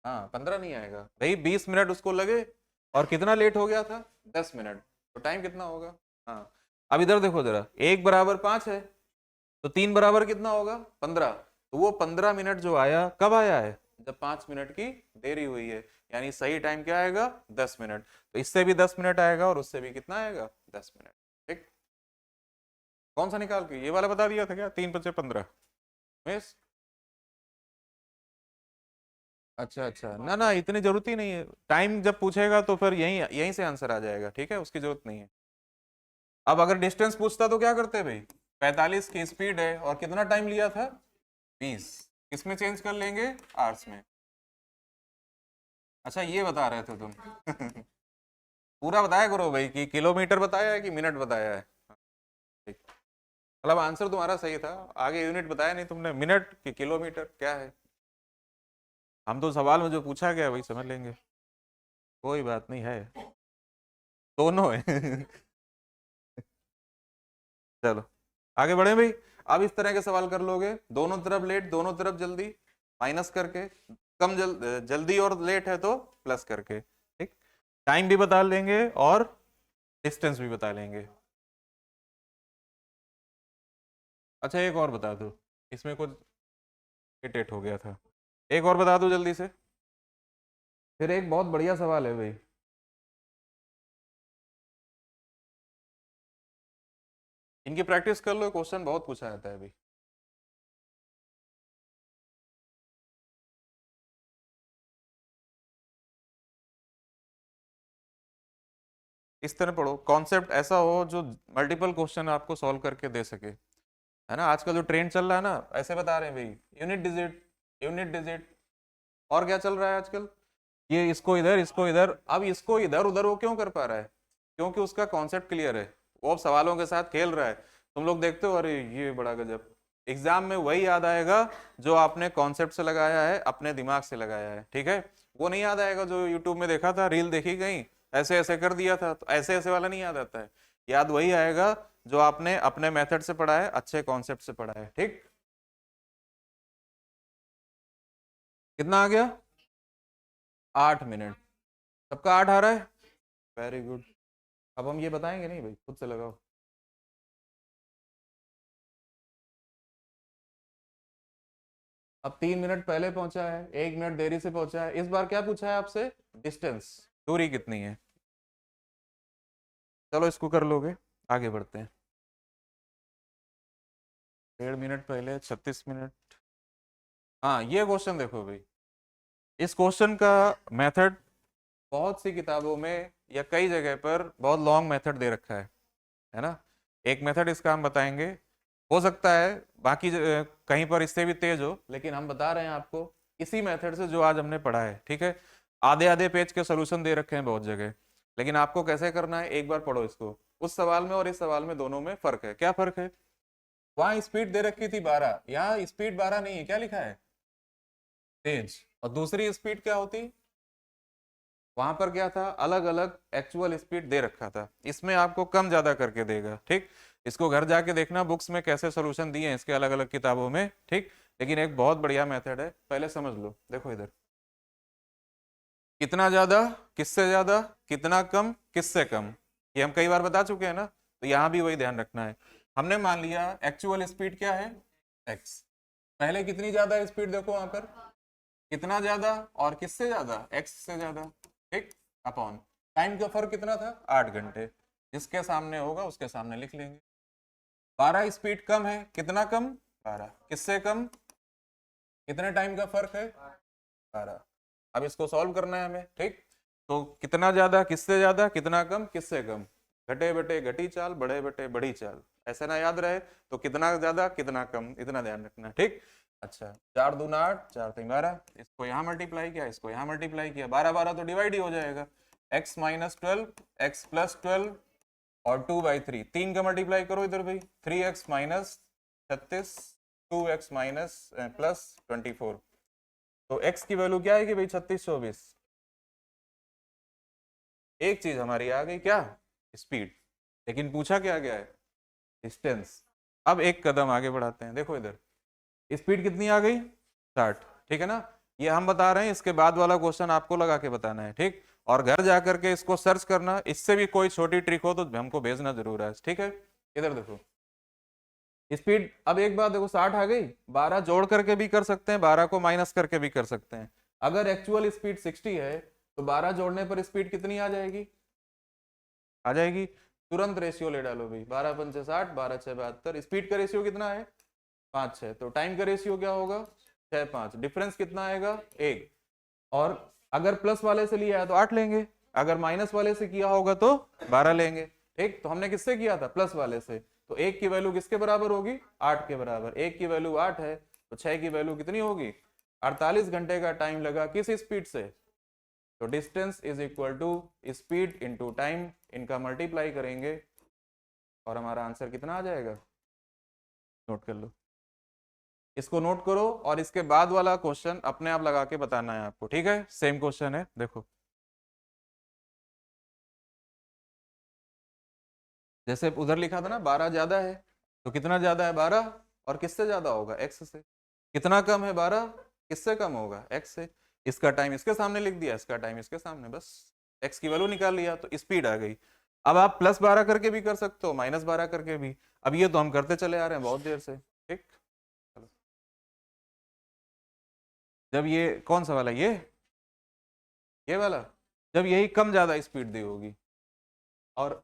Speaker 1: हाँ 15 नहीं आएगा भाई, 20 मिनट उसको लगे और कितना लेट हो गया था? 10 मिनट। तो टाइम कितना होगा? हाँ अब इधर देखो जरा, 1 = 5 है, तो 3 कितना होगा? 15। तो वो 15 मिनट जो आया कब आया है? जब 5 मिनट की देरी हुई है, यानी सही टाइम क्या आएगा? 10 मिनट। तो इससे भी 10 मिनट आएगा और उससे भी कितना आएगा? 10 मिनट। ठीक, कौन सा निकाल के, ये वाला बता दिया था क्या? 3 × 5 = 15। मिस, अच्छा अच्छा, ना ना इतनी जरूरत ही नहीं है, टाइम जब पूछेगा तो फिर यहीं यहीं से आंसर आ जाएगा, ठीक है, उसकी जरूरत नहीं है। अब अगर डिस्टेंस पूछता तो क्या करते भाई? 45 की स्पीड है और कितना टाइम लिया था? 20। किसमें चेंज कर लेंगे? आवर्स में। अच्छा ये बता रहे थे तुम पूरा बताया करो भाई, कि किलोमीटर बताया है कि मिनट बताया है। ठीक। मतलब आंसर तुम्हारा सही था, आगे यूनिट बताया नहीं तुमने, मिनट कि किलोमीटर क्या है। हम तो सवाल में जो पूछा गया वही समझ लेंगे, कोई बात नहीं है, दोनों है चलो आगे बढ़े भाई। अब इस तरह के सवाल कर लोगे, दोनों तरफ लेट दोनों तरफ जल्दी, माइनस करके, कम जल्दी और लेट है तो प्लस करके, ठीक। टाइम भी बता लेंगे और डिस्टेंस भी बता लेंगे। अच्छा एक और बता दो, इसमें कुछ इरिटेट हो गया था, एक और बता दो जल्दी से। फिर एक बहुत बढ़िया सवाल है भाई, इनकी प्रैक्टिस कर लो, क्वेश्चन बहुत पूछा जाता है भाई। इस तरह पढ़ो, कॉन्सेप्ट ऐसा हो जो मल्टीपल क्वेश्चन आपको सॉल्व करके दे सके, है ना। आजकल जो ट्रेंड चल रहा है ना, ऐसे बता रहे हैं भाई, यूनिट डिजिट, यूनिट डिजिट। और क्या चल रहा है आजकल? ये इसको इधर इसको इधर, अब इसको इधर उधर वो क्यों कर पा रहा है? क्योंकि उसका कॉन्सेप्ट क्लियर है, वो अब सवालों के साथ खेल रहा है। तुम लोग देखते हो, अरे ये बड़ा गजब, एग्जाम में वही याद आएगा जो आपने कॉन्सेप्ट से लगाया है, अपने दिमाग से लगाया है, ठीक है। वो नहीं याद आएगा जो यूट्यूब में देखा था, रील देखी कहीं, ऐसे ऐसे कर दिया था, तो ऐसे ऐसे वाला नहीं याद आता है। याद वही आएगा जो आपने अपने मेथड से पढ़ा है, अच्छे कॉन्सेप्ट से पढ़ा है, ठीक। कितना आ गया? 8 मिनट। सबका 8 आ रहा है, वेरी गुड। अब हम ये बताएंगे नहीं भाई, खुद से लगाओ। अब 3 मिनट पहले पहुंचा है, 1 मिनट देरी से पहुंचा है, इस बार क्या पूछा है आपसे? डिस्टेंस, दूरी कितनी है। चलो इसको कर लोगे, आगे बढ़ते हैं। 1.5 मिनट पहले 36 मिनट। हाँ ये क्वेश्चन देखो भाई, इस क्वेश्चन का मेथड बहुत सी किताबों में या कई जगह पर बहुत लॉन्ग मेथड दे रखा है ना। एक मेथड इसका हम बताएंगे, हो सकता है बाकी कहीं पर इससे भी तेज हो, लेकिन हम बता रहे हैं आपको इसी मेथड से जो आज हमने पढ़ा है, ठीक है। आधे आधे पेज के सोल्यूशन दे रखे हैं बहुत जगह, लेकिन आपको कैसे करना है एक बार पढ़ो इसको। उस सवाल में और इस सवाल में दोनों में फर्क है, क्या फर्क है? वहां स्पीड दे रखी थी 12, यहाँ स्पीड 12 नहीं है, क्या लिखा है? तेज। और दूसरी स्पीड क्या होती? वहां पर क्या था? अलग अलग एक्चुअल स्पीड दे रखा था, इसमें आपको कम ज्यादा करके देगा, ठीक। इसको घर जाके देखना बुक्स में कैसे सोल्यूशन दिए हैं इसके, अलग अलग किताबों में, ठीक। लेकिन एक बहुत बढ़िया मेथड है, पहले समझ लो। देखो इधर, कितना ज्यादा किससे ज्यादा, कितना कम किससे कम, ये हम कई बार बता चुके हैं ना, तो यहाँ भी वही ध्यान रखना है। हमने मान लिया एक्चुअल स्पीड क्या है? एक्स। पहले कितनी ज्यादा स्पीड देखो वहां पर, कितना ज्यादा और किससे ज्यादा? एक्स से ज्यादा, ठीक। अपॉन टाइम का फर्क कितना था? 8 घंटे। जिसके सामने होगा उसके सामने लिख लेंगे। 12 स्पीड कम है, कितना कम? 12। किससे कम? कितने टाइम का फर्क है? 12। अब इसको सॉल्व करना है हमें, ठीक। तो कितना ज्यादा किससे ज्यादा, कितना कम किससे कम, घटे बटे घटी चाल, बढ़े बटे बढ़ी चाल, ऐसे ना याद रहे तो कितना ज्यादा कितना कम इतना ध्यान रखना, ठीक। अच्छा 4×2 = 8, 4×3 = 12, इसको यहाँ मल्टीप्लाई किया, इसको यहाँ मल्टीप्लाई किया, 12 12 तो डिवाइड ही हो जाएगा। x-12, x+12 और 2/3, 3 का मल्टीप्लाई करो इधर भाई, 3x-36, 2x माइनस प्लस 24। तो x की वैल्यू क्या आएगी भाई? 36 24। एक चीज हमारी आ गई, क्या? स्पीड। लेकिन पूछा क्या गया है? डिस्टेंस। अब एक कदम आगे बढ़ाते हैं, देखो इधर, स्पीड कितनी आ गई 60, ठीक है ना। ये हम बता रहे हैं, इसके बाद वाला क्वेश्चन आपको लगा के बताना है, ठीक। और घर जा करके इसको सर्च करना, इससे भी कोई छोटी ट्रिक हो तो हमको भेजना जरूर है, ठीक है। इधर देखो स्पीड, अब एक बात देखो 60 आ गई, 12 जोड़ करके भी कर सकते हैं, 12 को माइनस करके भी कर सकते हैं। अगर एक्चुअल स्पीड 60 है तो 12 जोड़ने पर स्पीड कितनी आ जाएगी, आ जाएगी। तुरंत रेशियो ले डालो भाई, 12 पंचे 60, 12 छः 72, स्पीड का रेशियो कितना है 5:6, तो टाइम का रेशियो क्या होगा 6:5, डिफरेंस कितना आएगा 1। और अगर प्लस वाले से लिया है तो 8 लेंगे, अगर माइनस वाले से किया होगा तो 12 लेंगे, ठीक। तो हमने किससे किया था, प्लस वाले से, तो 1 की वैल्यू किसके बराबर होगी 8 के बराबर, 1 की वैल्यू 8 है तो 6 की वैल्यू कितनी होगी 48 घंटे का टाइम लगा किस स्पीड से, तो distance is equal to speed into time, इनका मल्टीप्लाई करेंगे और हमारा आंसर कितना आ जाएगा, नोट कर लो, इसको नोट करो और इसके बाद वाला क्वेश्चन अपने आप लगा के बताना है आपको, ठीक है। सेम क्वेश्चन है, देखो जैसे उधर लिखा था ना 12 ज्यादा है, तो कितना ज्यादा है 12, और किससे ज्यादा होगा एक्स से, कितना कम है 12, किससे कम होगा एक्स से। इसका टाइम इसके सामने लिख दिया, इसका टाइम इसके सामने, बस एक्स की वैल्यू निकाल लिया तो स्पीड आ गई। अब आप +12 करके भी कर सकते हो, -12 करके भी, अब ये तो हम करते चले आ रहे हैं बहुत देर से, ठीक। जब ये कौन सा वाला, ये वाला, जब यही कम ज्यादा स्पीड दी होगी, और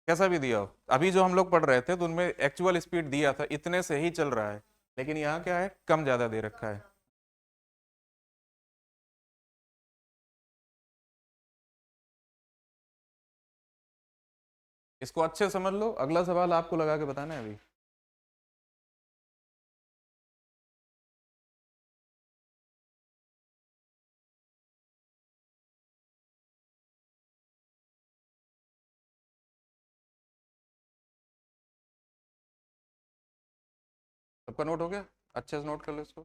Speaker 1: कैसा भी दिया हो, अभी जो हम लोग पढ़ रहे थे तो उनमें एक्चुअल स्पीड दिया था इतने से ही चल रहा है, लेकिन यहाँ क्या है कम ज्यादा दे रखा है। इसको अच्छे समझ लो, अगला सवाल आपको लगा के बताना है अभी। सबका नोट हो गया, अच्छे से नोट कर लो इसको,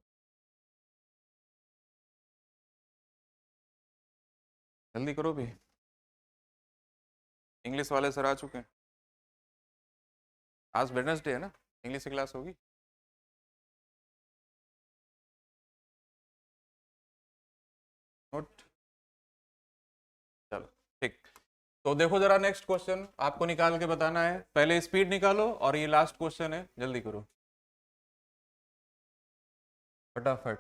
Speaker 1: जल्दी करो भी, इंग्लिश वाले सर आ चुके हैं, आज वेडनेसडे है ना, इंग्लिश की क्लास होगी। नोट, चलो ठीक। तो देखो जरा नेक्स्ट क्वेश्चन आपको निकाल के बताना है, पहले स्पीड निकालो और ये लास्ट क्वेश्चन है, जल्दी करो फटाफट।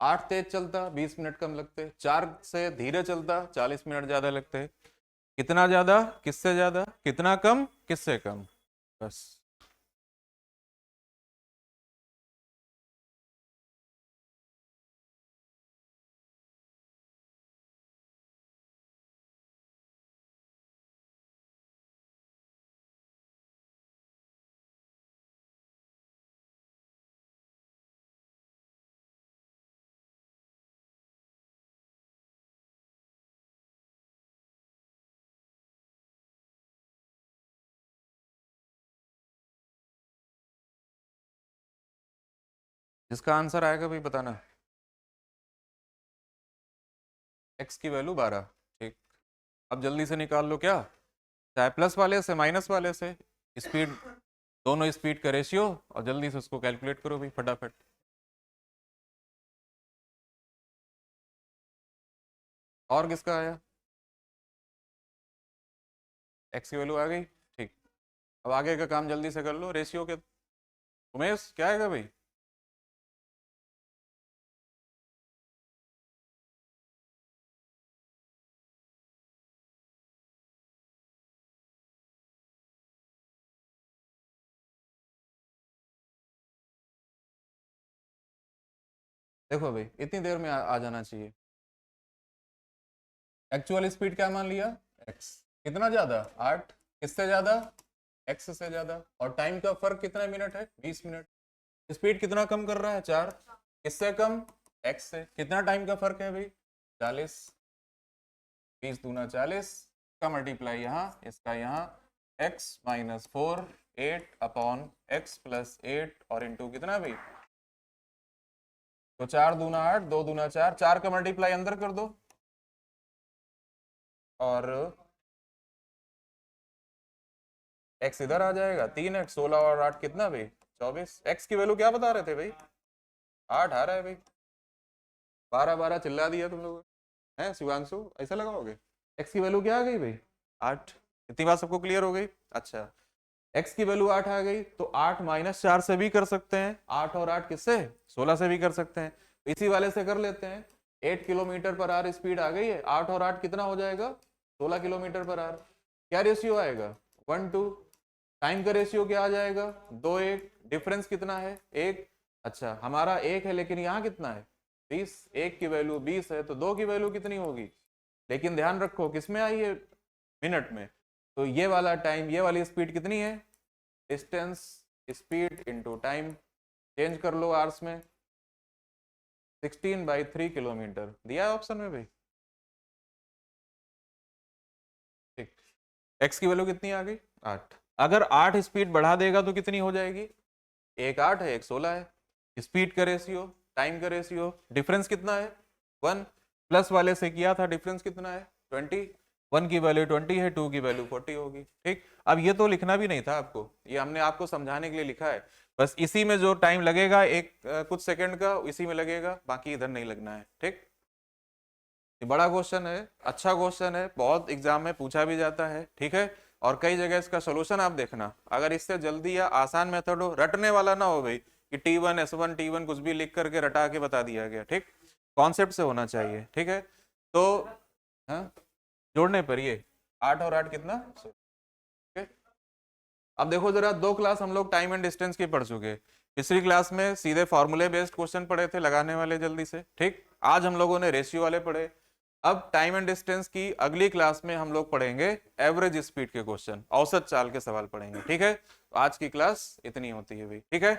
Speaker 1: 8 तेज चलता 20 मिनट कम लगते, 4 से धीरे चलता 40 मिनट ज्यादा लगते, कितना ज्यादा किससे ज्यादा, कितना कम किससे कम, बस। जिसका आंसर आएगा भाई बताना, एक्स की वैल्यू 12, ठीक। अब जल्दी से निकाल लो क्या, चाहे प्लस वाले से माइनस वाले से, स्पीड, दोनों स्पीड का रेशियो, और जल्दी से उसको कैलकुलेट करो भाई फटाफट। और किसका आया, एक्स की वैल्यू आ गई, ठीक। अब आगे का काम जल्दी से कर लो, रेशियो के, उमेश क्या आएगा भाई, देखो भाई इतनी देर में आ जाना चाहिए। एक्चुअल स्पीड क्या मान लिया एक्स, कितना ज्यादा 8, किससे ज्यादा एक्स से ज्यादा, और टाइम का फर्क कितना मिनट है 20 मिनट, स्पीड कितना कम कर रहा है 4, किससे कम एक्स से, कितना टाइम का फर्क है भाई 40, 20 दूना 40 का मल्टीप्लाई यहाँ इसका यहाँ, x -4 8 अपॉन x + 8 और इंटू कितना भाई, तो 4 दूना 8, 2 दूना 4, 4 का मल्टीप्लाई अंदर कर दो और x इधर आ जाएगा 3x, 16 और 8 कितना भाई 24। x की वैल्यू क्या बता रहे थे भाई 8 आ रहा है भाई। 12 12 चिल्ला दिया तुम लोग हैं शिवांशु, ऐसा लगाओगे। x की वैल्यू क्या आ गई भाई 8। इतनी बात सबको क्लियर हो गई। अच्छा x की वैल्यू 8 आ गई तो 8 -4 से भी कर सकते हैं, 8 और 8 किससे 16 से भी कर सकते हैं। इसी वाले से कर लेते हैं। 8 किलोमीटर पर आवर स्पीड आ गई है, 8 और 8 कितना हो जाएगा 16 किलोमीटर पर आवर। क्या रेशियो आएगा 1:2। टाइम का रेशियो क्या आ जाएगा 2:1। डिफरेंस कितना है 1। अच्छा हमारा 1 है लेकिन यहाँ कितना है 20। 1 की वैल्यू 20 है तो 2 की वैल्यू कितनी होगी, लेकिन ध्यान रखो किसमें आई है मिनट में। तो ये वाला टाइम, ये वाली स्पीड कितनी है distance speed into time, change कर लो आवर्स में। 16/3 किलोमीटर दिया है ऑप्शन में भाई। ठीक, x की वैल्यू कितनी आ गई 8। अगर 8 स्पीड बढ़ा देगा तो कितनी हो जाएगी, एक 8 है एक 16 है। स्पीड का रेशियो, टाइम का रेशियो, डिफरेंस कितना है 1। प्लस वाले से किया था, डिफरेंस कितना है 20। 1 की वैल्यू 20 है, 2 की वैल्यू 40 होगी। ठीक, अब ये तो लिखना भी नहीं था आपको, ये हमने आपको समझाने के लिए लिखा है। बस इसी में जो टाइम लगेगा एक कुछ सेकंड का इसी में लगेगा, बाकी इधर नहीं लगना है। ठीक, ये बड़ा क्वेश्चन है, अच्छा क्वेश्चन है, बहुत एग्जाम में पूछा भी जाता है। ठीक है, और कई जगह इसका सोल्यूशन आप देखना, अगर इससे जल्दी या आसान मेथड हो, रटने वाला ना हो भाई कि T1 S1 T1 कुछ भी लिख करके रटा के बता दिया गया। ठीक, कॉन्सेप्ट से होना चाहिए। ठीक है, तो हाँ जोड़ने पर ये 8 और 8 कितना। ठीक है, अब देखो जरा, दो क्लास हम लोग टाइम एंड डिस्टेंस की पढ़ चुके। पिछली क्लास में सीधे फॉर्मूले बेस्ड क्वेश्चन पढ़े थे, लगाने वाले जल्दी से। ठीक, आज हम लोगों ने रेशियो वाले पढ़े। अब टाइम एंड डिस्टेंस की अगली क्लास में हम लोग पढ़ेंगे एवरेज स्पीड के क्वेश्चन, औसत चाल के सवाल पढ़ेंगे। ठीक है, तो आज की क्लास इतनी होती है भाई। ठीक है।